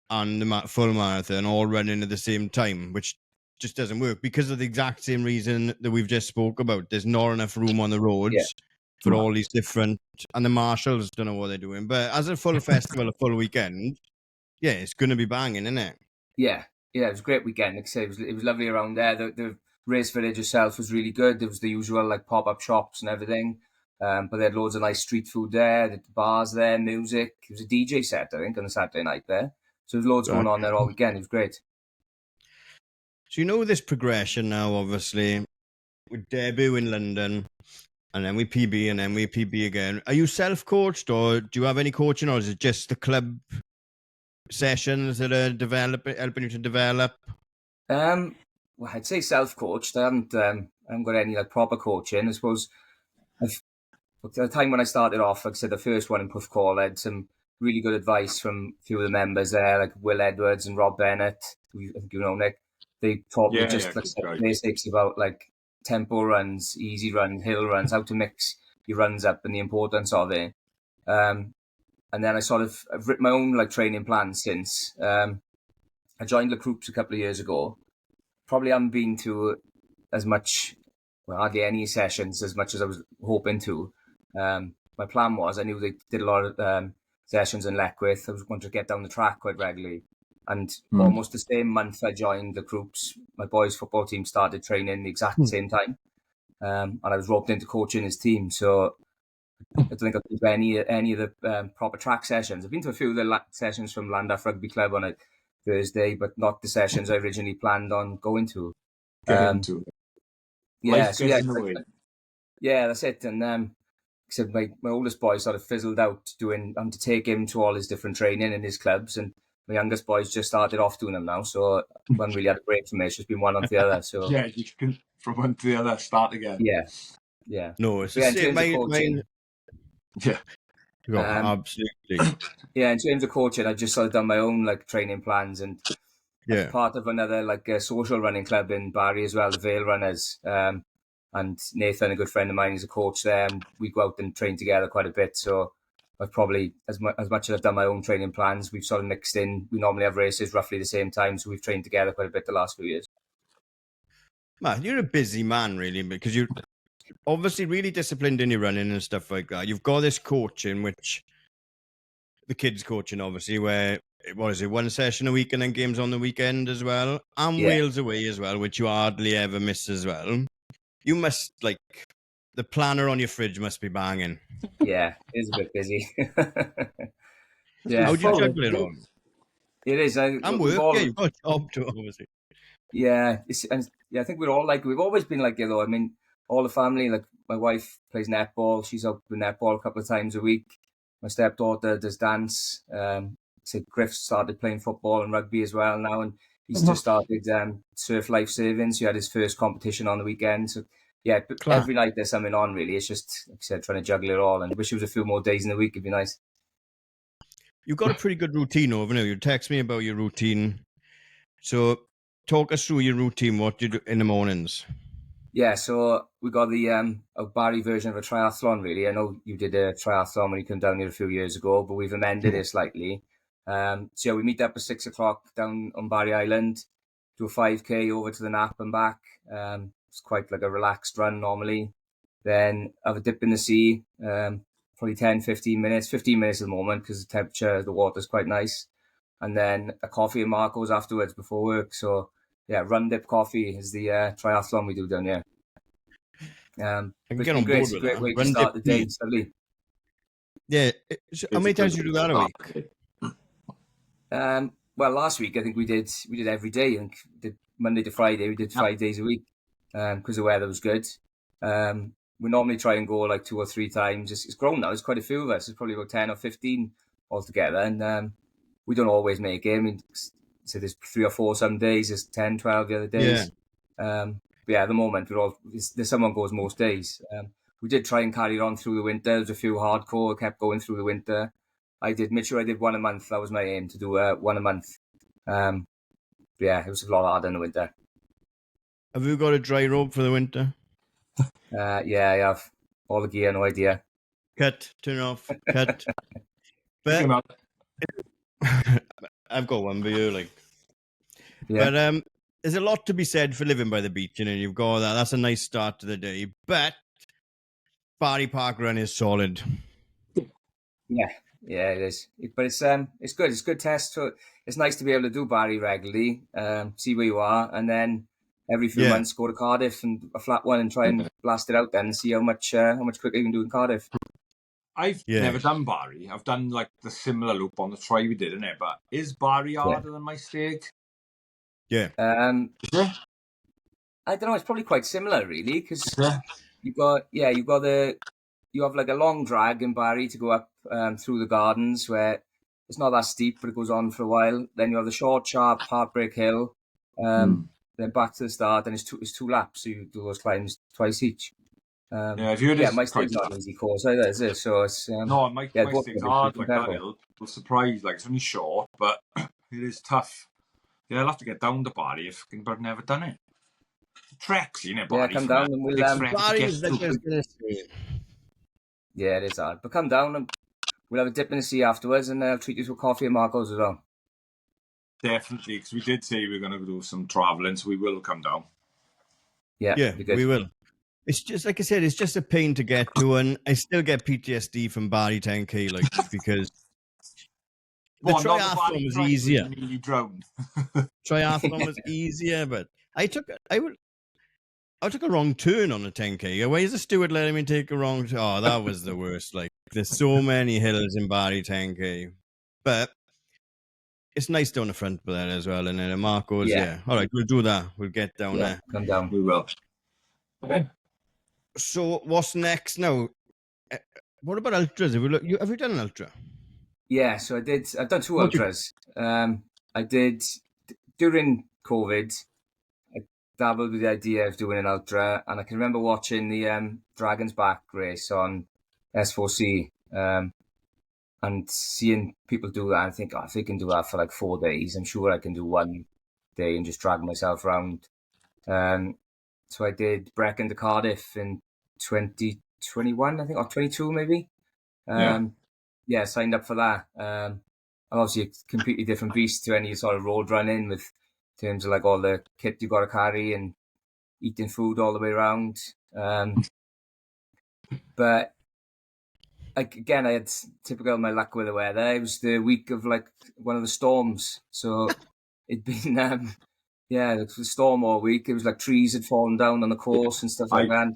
and the full marathon all running at the same time, which just doesn't work because of the exact same reason that we've just spoke about. There's not enough room on the roads for all these different, and the marshals don't know what they're doing. But as a full festival, a full weekend, yeah, it's going to be banging, isn't it? Yeah, it was a great weekend. Like I say, it was lovely around there. The race village itself was really good. There was the usual like pop-up shops and everything. But they had loads of nice street food there, the bars there, music. It was a DJ set, I think, on a Saturday night there. So there's loads going on there all weekend. It was great. So you know this progression now, obviously, with debut in London, and then we PB, and then we PB again. Are you self-coached, or do you have any coaching, or is it just the club sessions that are helping you to develop? Well, I'd say self-coached. I haven't got any like proper coaching. I suppose at the time when I started off, like I said, the first one in Puff Call, I had some really good advice from a few of the members there, like Will Edwards and Rob Bennett. I think you know Nick. They taught me just like basics about like tempo runs, easy runs, hill runs, how to mix your runs up, and the importance of it. And then I've written my own like training plan since. I joined the groups a couple of years ago. Probably haven't been to as much, well, hardly any sessions as much as I was hoping to. My plan was, I knew they did a lot of sessions in Leckwith. I was going to get down the track quite regularly. And almost the same month I joined the groups, my boys' football team started training the exact same time. And I was roped into coaching his team. So I don't think I've been to any of the proper track sessions. I've been to a few of the sessions from Llandaff Rugby Club on a Thursday, but not the sessions I originally planned on going to. Yeah, that's it. And except my oldest boy sort of fizzled out doing. I'm to take him to all his different training in his clubs, and my youngest boy's just started off doing them now. So I haven't really had a break from it. It's just been one on the other. So yeah, you can from one to the other start again. Yeah. No, it's the same. Yeah. Absolutely. Yeah, in terms of coaching, I've just sort of done my own like training plans, and part of another like a social running club in Barry as well, the Vale Runners. And Nathan, a good friend of mine, is a coach there, and we go out and train together quite a bit. So I've probably, as much as I've done my own training plans, we've sort of mixed in. We normally have races roughly the same time, so we've trained together quite a bit the last few years. Man, you're a busy man, really, because you're obviously really disciplined in your running and stuff like that. You've got this coaching, which the kids coaching, obviously, where, what is it, one session a week and then games on the weekend as well, and Wales away as well, which you hardly ever miss as well. You must, like, the planner on your fridge must be banging. Yeah, it is a bit busy. How do you juggle it all? It is. And work, you've got a job too, obviously. Yeah, I think we've always been like, I mean, all the family, like my wife plays netball. She's out with netball a couple of times a week. My stepdaughter does dance. Griff started playing football and rugby as well now, and he's just started surf life saving. So he had his first competition on the weekend. So yeah, every night there's something on. Really, it's just, like I said, trying to juggle it all. And I wish it was a few more days in the week. It'd be nice. You've got a pretty good routine over now. You text me about your routine. So talk us through your routine. What do you do in the mornings? Yeah, so we got the a Barry version of a triathlon, really. I know you did a triathlon when you came down here a few years ago, but we've amended it slightly. So yeah, we meet up at 6 o'clock down on Barry Island, do a 5K over to the Nap and back. It's quite like a relaxed run normally. Then have a dip in the sea, probably 10, 15 minutes. 15 minutes at the moment because the temperature of the water is quite nice. And then a coffee and Marco's afterwards before work. So yeah, run dip coffee is the triathlon we do down here. It's been great. It's a great way to start the day. Lovely. Yeah. How many times do you do that a week? Well, last week I think we did every day. I think did Monday to Friday. We did 5 days a week because the weather was good. We normally try and go like 2 or 3 times. It's grown now. There's quite a few of us. It's probably about 10 or 15 altogether, and we don't always make it. I mean, so there's 3 or 4 some days. There's 10, 12 the other days. But at the moment there's someone goes most days. We did try and carry it on through the winter. There was a few hardcore, kept going through the winter. I made sure I did one a month. That was my aim, to do one a month. It was a lot harder in the winter. Have you got a dry rope for the winter? Yeah, I have. All the gear, no idea. Cut, turn off, cut. But I've got one for you, like. Yeah. But there's a lot to be said for living by the beach, and you've got that. That's a nice start to the day. But Barry Park Run is solid. Yeah, it is. But it's good. It's a good test. So it's nice to be able to do Barry regularly, see where you are, and then every few months go to Cardiff and a flat one and try and blast it out then and see how much quicker you can do in Cardiff. I've never done Barry. I've done like the similar loop on the try we did, innit? But is Barry harder than my stake? Yeah. I don't know. It's probably quite similar, really, because you have like a long drag in Barry to go up through the gardens where it's not that steep, but it goes on for a while. Then you have the short, sharp Heartbreak Hill. Then back to the start, and it's two laps. So you do those climbs twice each. If you my stig's not an easy course either, is it? So it's no, my stig's hard like that. It'll surprise, like it's only short, but it is tough. Yeah, I'll have to get down to Barry if I've never done it. Treks, you know, Barry. Yeah, come down and we'll Barry is like yeah, it is hard. But come down and we'll have a dip in the sea afterwards, and I'll treat you to a coffee and Marco's as well. Definitely, because we did say we were going to do some travelling, so we will come down. Yeah, we will. It's just like I said, it's just a pain to get to, and I still get PTSD from Barry 10K, like because the triathlon was easier. You nearly drowned. Triathlon was easier, but I took a wrong turn on a 10K. Why is the steward letting me take a wrong turn? Oh, that was the worst. Like there's so many hills in Barry 10K, but it's nice down the front of that as well. And then Marco's, yeah. All right, we'll do that. We'll get down there. Come down. We will. Okay. So what's next now? What about ultras? Have you done an ultra? Yeah, so I've done 2 ultras. I did during COVID. I dabbled with the idea of doing an ultra, and I can remember watching the Dragon's Back race on S4C, and seeing people do that. And I think, if they can do that for like 4 days, I'm sure I can do 1 day and just drag myself around. So I did Brecon to Cardiff in 2021, I think, or 22 maybe. Signed up for that. I'm obviously a completely different beast to any sort of road running, with in terms of like all the kit you got to carry and eating food all the way around. But again, I had typical of my luck with the weather. It was the week of like one of the storms, so it'd been it was a storm all week. It was like trees had fallen down on the course and stuff like that.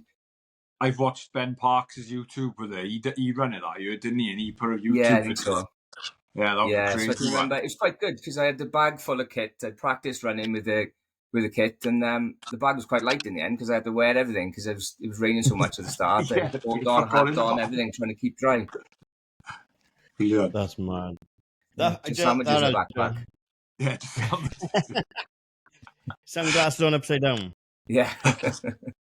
I've watched Ben Parks' YouTube with it. He ran it that year, didn't he? And he put a YouTube video. I think so. Yeah, that was crazy. So I can remember it was quite good because I had the bag full of kit. I'd practiced running with the kit, and the bag was quite light in the end because I had to wear everything because it was raining so much at the start. I had hat on, everything, trying to keep dry. Yeah, that's mad. Sandwiches in the backpack. Yeah, sunglasses on upside down. Yeah.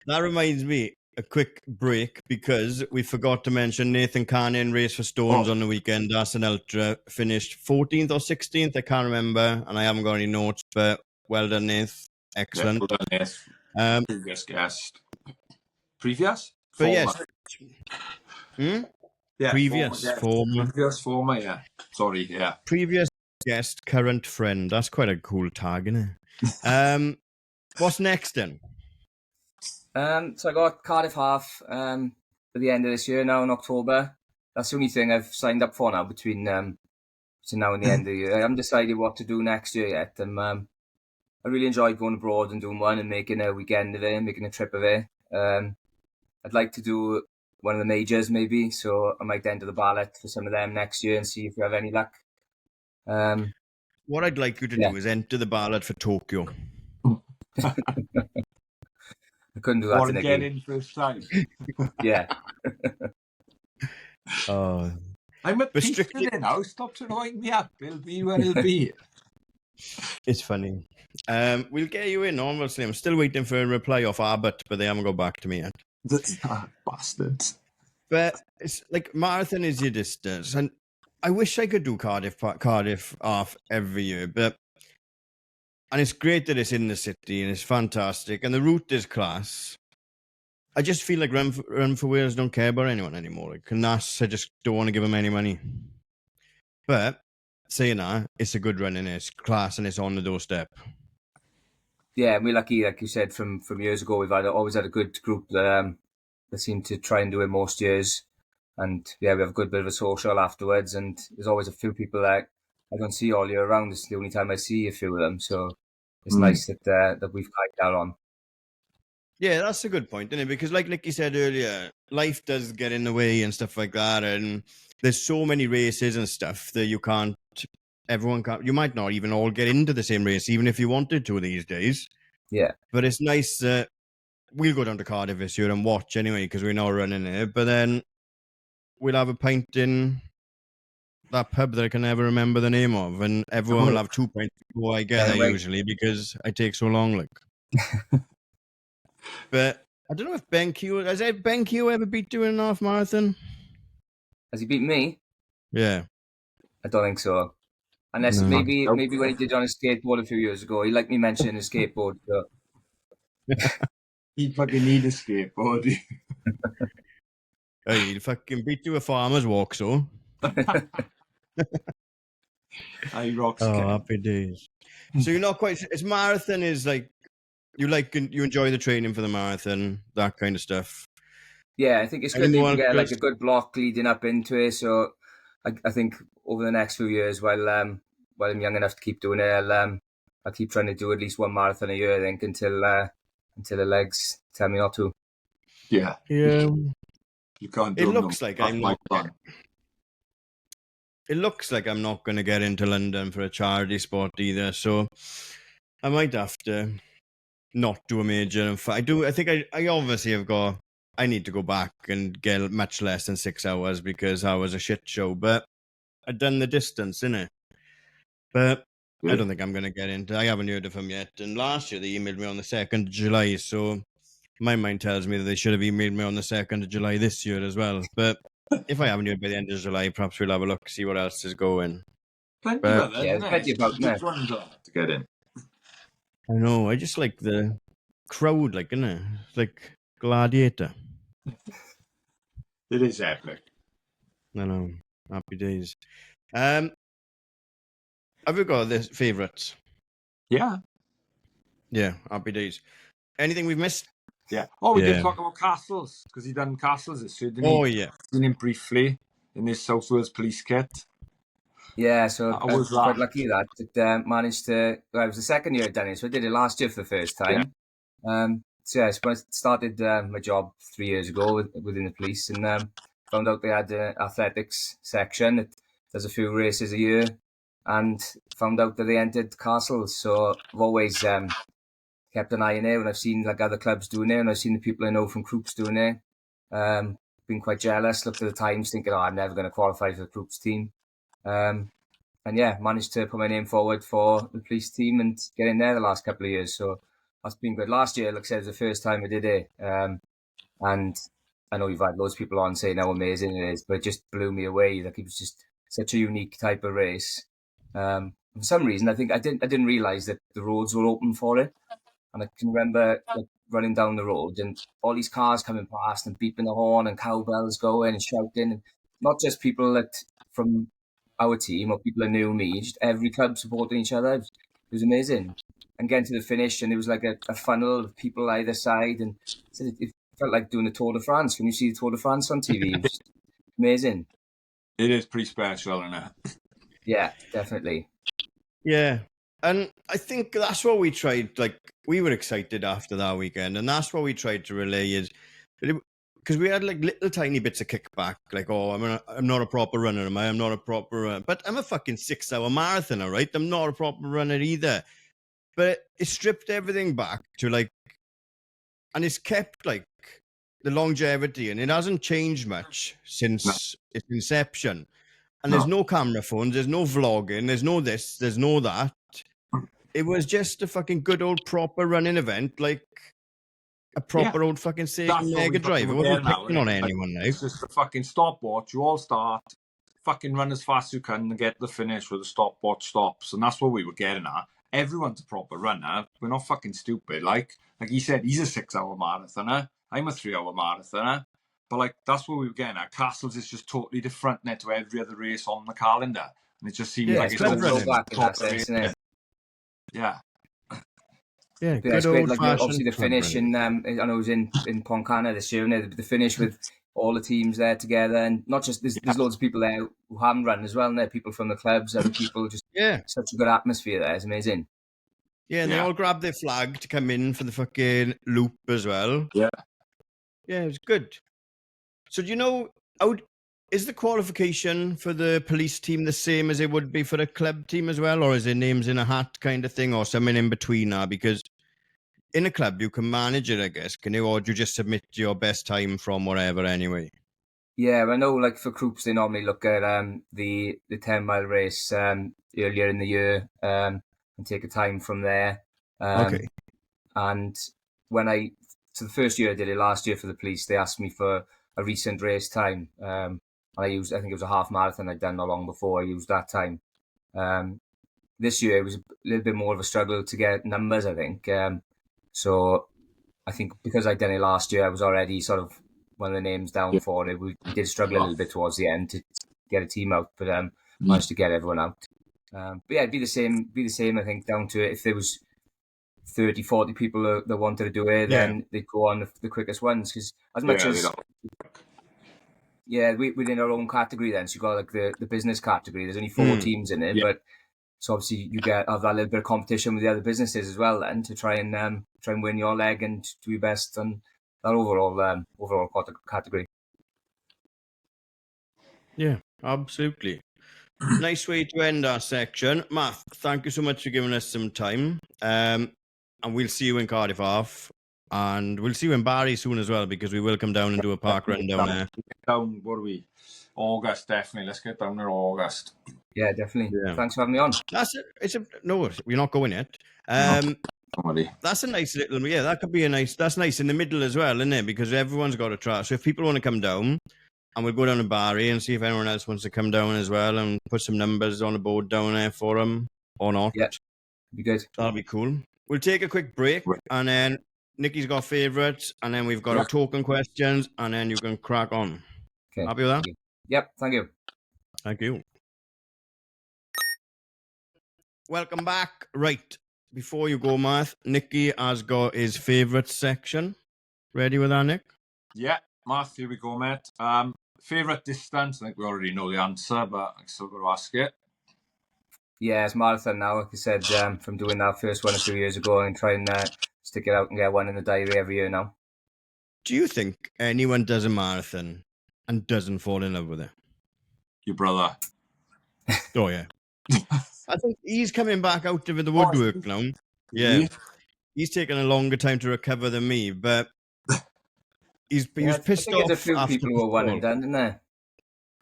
That reminds me, a quick break, because we forgot to mention Nathan Carney Race for Stones on the weekend. That's an ultra, finished 14th or 16th, I can't remember, and I haven't got any notes, but well done, Nath. Excellent. Well done, Nath. Previous guest. Previous? But former. Yes. Yeah, Previous former, yeah. Sorry, yeah. Previous guest, current friend. That's quite a cool tag, isn't it? What's next then? So I got Cardiff Half at the end of this year now in October. That's the only thing I've signed up for now between now and the end of the year. I haven't decided what to do next year yet. I really enjoyed going abroad and doing one and making a weekend of it, making a trip of it. I'd like to do one of the majors maybe, so I might enter the ballot for some of them next year and see if we have any luck. What I'd like you to do is enter the ballot for Tokyo. I couldn't do that in a get game. in first time. Yeah. I'm a piece of it now. Stop annoying me up. It'll be when it'll be. It's funny. We'll get you in, obviously. I'm still waiting for a reply off Abbott, but they haven't got back to me yet. Bastards. But it's like marathon is your distance, and I wish I could do Cardiff off every year, and it's great that it's in the city and it's fantastic, and the route is class. I just feel like Run for Wales don't care about anyone anymore. Like Canas, I just don't want to give them any money. But saying that, it's a good run and it's class and it's on the doorstep. Yeah, we're lucky, like you said, from years ago. We've always had a good group that seem to try and do it most years, and yeah, we have a good bit of a social afterwards. And there's always a few people that I don't see all year round. It's the only time I see a few of them, so it's nice that we've kicked that on. Yeah, that's a good point, isn't it? Because like you said earlier, life does get in the way and stuff like that, and there's so many races and stuff that everyone can't, you might not even all get into the same race, even if you wanted to these days. Yeah. But it's nice that we'll go down to Cardiff this year and watch anyway, because we're not running it, but then we'll have a pint in that pub that I can never remember the name of, and everyone will have 2 pints before I get there Right. usually because I take so long. Like, but I don't know if Ben Q ever beat you in an half marathon? Has he beaten me? Yeah. I don't think so. Unless No. maybe Nope. when he did on a skateboard a few years ago, he liked me mentioning his skateboard. So. He'd fucking need a skateboard. He'll fucking beat you a farmer's walk, so. I rocks. Oh, Ken. happy days. So you're not quite. It's marathon is like you enjoy the training for the marathon, that kind of stuff. Yeah, I think it's good that you can get like a good block leading up into it. So I think over the next few years, while I'm young enough to keep doing it, I'll keep trying to do at least one marathon a year. I think until the legs tell me not to. Yeah. Yeah. You can't do It looks like I'm not. fun. It looks like I'm not going to get into London for a charity sport either, so I might have to not do a major. And I think I obviously have got. I need to go back and get much less than 6 hours because I was a shit show. But I've done the distance, innit? But I don't think I'm going to get into. I haven't heard of him yet. And last year they emailed me on the 2nd of July, so my mind tells me that they should have emailed me on the 2nd of July this year as well. But if I haven't heard by the end of July, perhaps we'll have a look, see what else is going. Plenty of others, there's plenty about which ones are to get in? I know. I just like the crowd, like, innit? It's like Gladiator. It is epic. I know. Happy days. Have you got this favourites? Yeah. Yeah, happy days. Anything we've missed? Yeah. Oh, we Yeah. did talk about castles because he done castles this year, didn't Oh, he? yeah. Seen him briefly in his South Wales police kit. Yeah, so I was that? quite lucky that it managed to. Well, it was the second year I'd done it, so I did it last year for the first time. So yeah, when I started my job 3 years ago within the police, and found out they had an athletics section that does a few races a year, and found out that they entered castles. So I've always kept an eye on it when I've seen like other clubs doing it, and I've seen the people I know from groups doing it. Been quite jealous. Looked at the times, thinking, "Oh, I'm never going to qualify for the groups team." And yeah, managed to put my name forward for the police team and get in there the last couple of years. So that's been good. Last year, like I said, was the first time I did it. And I know you've had loads of people on saying how amazing it is, but it just blew me away. Like it was just such a unique type of race. For some reason, I think I didn't realize that the roads were open for it. And I can remember like running down the road and all these cars coming past and beeping the horn and cowbells going and shouting. And not just people that from our team or people that knew me, just every club supporting each other. It was amazing. And getting to the finish, and it was like a funnel of people either side. And it felt like doing the Tour de France when you see the Tour de France on TV. It was just amazing. It is pretty special, isn't it? Yeah, definitely. Yeah. And I think that's what we tried. Like, we were excited after that weekend, and that's what we tried to relay is because we had like little tiny bits of kickback, like, oh, I'm not a proper runner, am I? I'm not a proper runner. But I'm a fucking 6-hour marathoner, right? I'm not a proper runner either. But it stripped everything back to like, and it's kept like the longevity, and it hasn't changed much since its inception. And there's no camera phones, there's no vlogging, there's no this, there's no that. It was just a fucking good old proper running event, like a proper old fucking Sega Mega Drive. It wasn't picking on anyone now. It's just a fucking stopwatch. You all start, fucking run as fast as you can and get to the finish where the stopwatch stops. And that's what we were getting at. Everyone's a proper runner. We're not fucking stupid. Like he said, he's a 6-hour marathoner. I'm a 3-hour marathoner. But like that's what we were getting at. Castles is just totally different net to every other race on the calendar. And it just seems like it's always Yeah. Yeah, good it's great. Like obviously the finish in I know it was in Pontcanna this year, and the finish with all the teams there together, and not just there's loads of people there who haven't run as well, and there people from the clubs, other people, just such a good atmosphere there. It's amazing. Yeah, and they all grabbed their flag to come in for the fucking loop as well. Yeah, it was good. So do you know is the qualification for the police team the same as it would be for a club team as well, or is it names in a hat kind of thing, or something in between now? Because in a club you can manage it, I guess, can you, or do you just submit your best time from whatever anyway? Yeah, I know. Like for groups, they normally look at the 10 mile race earlier in the year and take a time from there. Okay. And so the first year I did it last year for the police, they asked me for a recent race time. And I think it was a half marathon I'd done not long before. I used that time. This year it was a little bit more of a struggle to get numbers, I think. So I think because I'd done it last year, I was already sort of one of the names down for it. We did struggle a little bit towards the end to get a team out, but managed to get everyone out. But yeah, it'd be the same. I think down to it. If there was 30, 40 people that wanted to do it, then they'd go on the quickest ones. Because as much as within our own category, then so you got like the business category. There's only 4 teams in it, but so obviously you have that little bit of competition with the other businesses as well, then to try and win your leg and do your best on that overall category. Yeah, absolutely. Nice way to end our section. Matt, thank you so much for giving us some time. And we'll see you in Cardiff Half. And we'll see you in Barry soon as well, because we will come down and do a park run down there. What are we? August, definitely. Let's get down there August. Yeah, definitely. Yeah. Thanks for having me on. That's it. No, we're not going yet. That's a nice little, that could be that's nice in the middle as well, isn't it? Because everyone's got to try. So if people want to come down, and we'll go down to Barry and see if anyone else wants to come down as well and put some numbers on the board down there for them or not. Yeah, be good. That'll be cool. We'll take a quick break, and then Nikki's got favourites, and then we've got our token questions, and then you can crack on. Okay. Happy with that? Yep, thank you. Thank you. Welcome back. Right, before you go, Matt, Nicky has got his favourite section. Ready with that, Nick? Yeah, Matt, here we go, mate. Favourite distance? I think we already know the answer, but I still got to ask it. Yeah, it's marathon now. Like I said, from doing that first one a few years ago and trying to stick it out and get one in the diary every year now. Do you think anyone does a marathon and doesn't fall in love with it? Your brother. Oh, yeah. I think he's coming back out of the woodwork now. Yeah. He's taken a longer time to recover than me, but he was pissed off. There's a few people who are one and done, isn't there?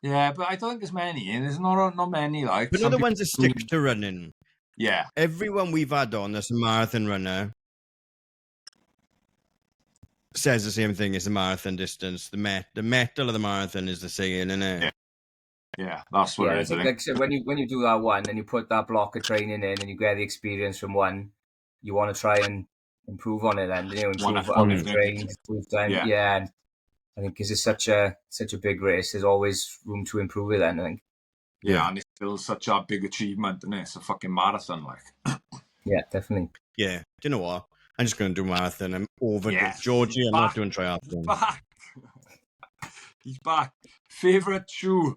Yeah, but I don't think there's many. And there's not many. Like, but other ones that stick to running. Yeah. Everyone we've had on that's a marathon runner says the same thing as the marathon distance. The metal of the marathon is the saying, isn't it? Yeah, that's what it is. Like I said, when you do that one and you put that block of training in and you get the experience from one, you want to try and improve on it then, improve on the train, improve time. Yeah, and I think because it's such a big race, there's always room to improve it then, I think. Yeah, and it's still such a big achievement, isn't it? It's a fucking marathon, like. Yeah, definitely. Yeah, do you know what? I'm just going to do marathon. I'm over Georgie. I'm not doing triathlon. He's back. Favourite shoe?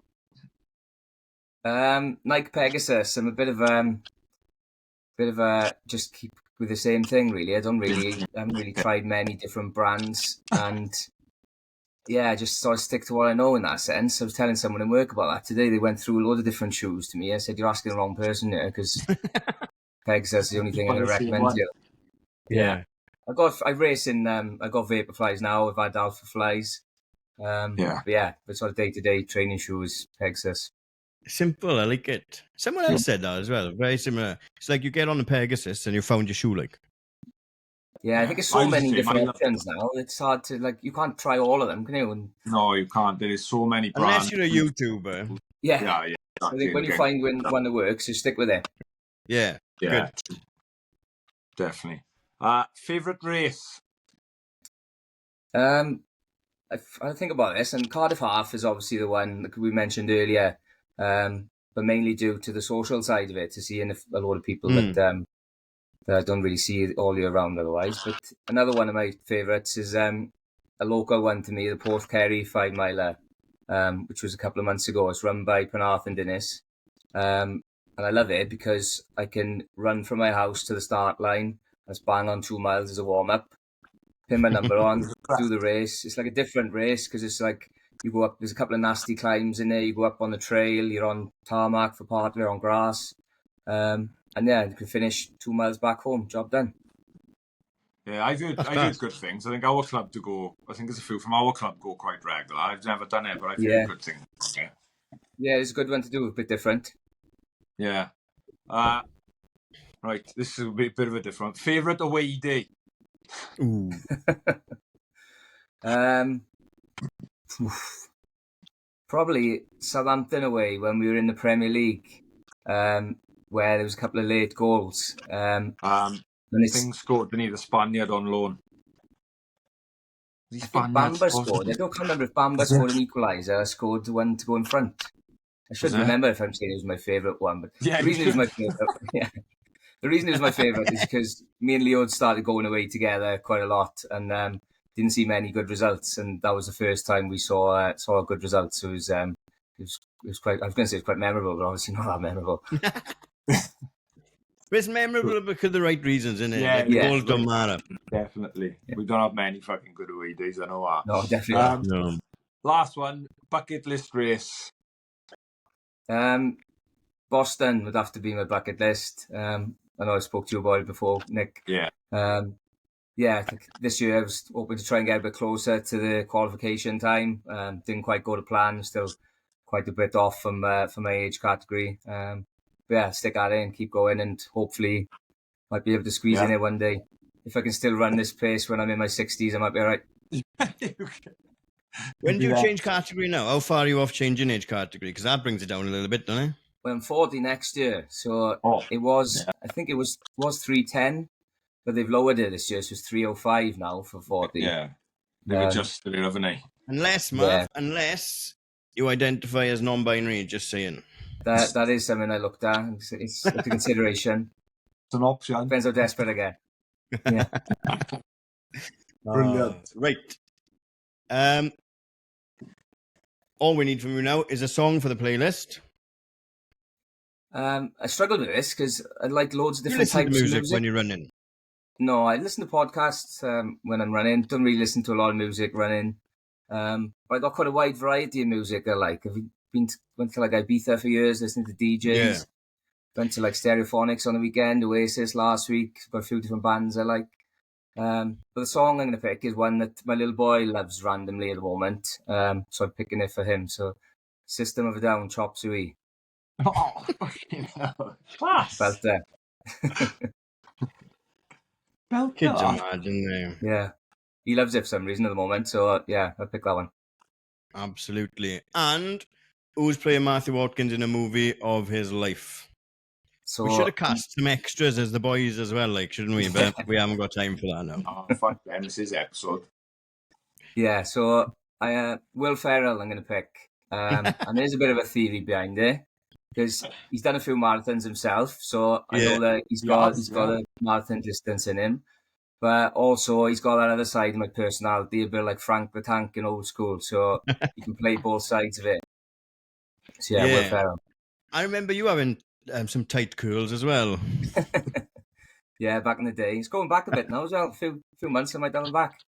Nike Pegasus. I'm a bit of a just keep with the same thing really. I haven't really tried many different brands, and I just sort of stick to what I know in that sense. I was telling someone in work about that today. They went through a load of different shoes to me. I said, "You're asking the wrong person here, because Pegasus is the only thing I'm going to recommend to you." Yeah. I race in I got Vaporflies now. I've had Alpha Flies. But sort of day-to-day training shoes, Pegasus. Simple, I like it. Someone else said that as well. Very similar. It's like you get on a Pegasus and you found your shoe, like. Yeah, I think it's so many different options now. It's hard to, you can't try all of them, can you? No, you can't. There is so many brands. Unless you're a YouTuber. Yeah. Exactly. I think when you find one that works, you stick with it. Yeah. Good. Definitely. Favourite race? I think about this, and Cardiff Half is obviously the one that we mentioned earlier, but mainly due to the social side of it, to seeing a lot of people that I don't really see all year round otherwise. But another one of my favourites is a local one to me, the Porthkerry 5 miler, which was a couple of months ago. It's run by Penarth and Dinas. And I love it because I can run from my house to the start line. Let's bang on 2 miles as a warm-up, pin my number on, do the race. It's like a different race because it's like you go up, there's a couple of nasty climbs in there, you go up on the trail, you're on tarmac for part of it, on grass. You can finish 2 miles back home, job done. Yeah, I've heard good things. I think our club there's a few from our club go quite regular. I've never done it, but I've heard good things. Okay. Yeah, it's a good one to do, a bit different. Yeah. Right, this is a bit of a different. Favourite away day? Ooh. Probably Southampton away when we were in the Premier League, where there was a couple of late goals. Things scored beneath the Spaniard on loan. I think Bamba scored. I can't remember if Bamba scored an equaliser or scored the one to go in front. I should remember if I'm saying it was my favourite one, but the reason it was my favourite, the reason it was my favourite is because me and Leo started going away together quite a lot and didn't see many good results, and that was the first time we saw a good result. So it was quite. I was going to say it's quite memorable, but obviously not that memorable. But it's memorable because of the right reasons, isn't it? Yeah, like, the goals don't matter. Definitely. Yeah. We don't have many fucking good away days, I know that. No, definitely not. No. Last one, bucket list race. Boston would have to be my bucket list. I know I spoke to you about it before, Nick. Yeah. Yeah, this year I was hoping to try and get a bit closer to the qualification time. Didn't quite go to plan. Still quite a bit off from my age category. But yeah, stick at it and keep going, and hopefully might be able to squeeze in it one day. If I can still run this pace when I'm in my 60s, I might be all right. When do you change category now? How far are you off changing age category? Because that brings it down a little bit, doesn't it? Well, I'm 40 next year, so it was. I think it was 310, but they've lowered it this year, so it's 305 now for 40. Yeah, they've adjusted it, haven't they? Unless you identify as non-binary, just saying. That is something I looked at. It's a consideration. It's an option. Depends how desperate I get. Yeah. Brilliant. Right. All we need from you now is a song for the playlist. I struggled with this because I like loads of different types of music when you're running. No, I listen to podcasts when I'm running. Don't really listen to a lot of music running. But I've got quite a wide variety of music I like. I've went to like Ibiza for years, listening to DJs. Yeah. Went to like Stereophonics on the weekend, Oasis last week. Got a few different bands I like. But the song I'm going to pick is one that my little boy loves randomly at the moment. So I'm picking it for him. So System of a Down, Chop Suey. Oh, fucking hell. Class. Belter. Belter. Kids imagine. Yeah. He loves it for some reason at the moment. So yeah, I'll pick that one. Absolutely. And who's playing Matthew Watkins in a movie of his life? So we should have cast some extras as the boys as well, like, shouldn't we? But we haven't got time for that now. Oh, fuck them. This is episode. Yeah, so Will Ferrell I'm going to pick. And there's a bit of a theory behind it, because he's done a few marathons himself. So I know that he's got a marathon distance in him. But also he's got that other side of my personality, a bit like Frank the Tank in Old School. So he can play both sides of it. So yeah, Will Ferrell. I remember you having some tight curls as well. Yeah, back in the day. He's going back a bit now as well. A few months I might have him back.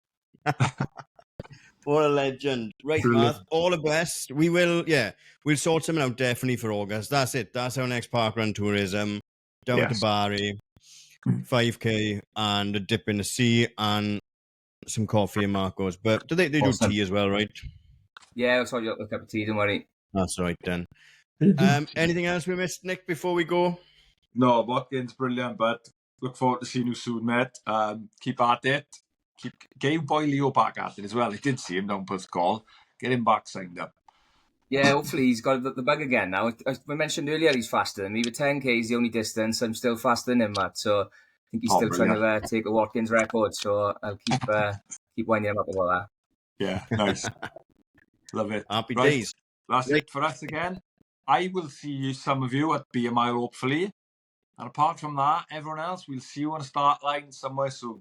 What a legend. Right, Matt, all the best. We'll sort something out definitely for August. That's it. That's our next park run tour is down to Barry, 5K and a dip in the sea and some coffee in Marco's. But they do tea as well, right? Yeah, I'll sort you out a cup of tea, don't worry. That's right then. Anything else we missed, Nick, before we go? No, Watkins, brilliant, but look forward to seeing you soon, mate. Keep at it. Get your boy Leo back at it as well. I did see him down Perth Call. Get him back signed up. Yeah, hopefully he's got the bug again now. I mentioned earlier he's faster than me, but 10K is the only distance. I'm still faster than him, Matt. So I think he's still trying to take a Watkins record. So I'll keep winding him up about that. Yeah, nice. Love it. Happy days. That's it for us again. I will see some of you at Be a Mile, hopefully. And apart from that, everyone else, we'll see you on a start line somewhere soon.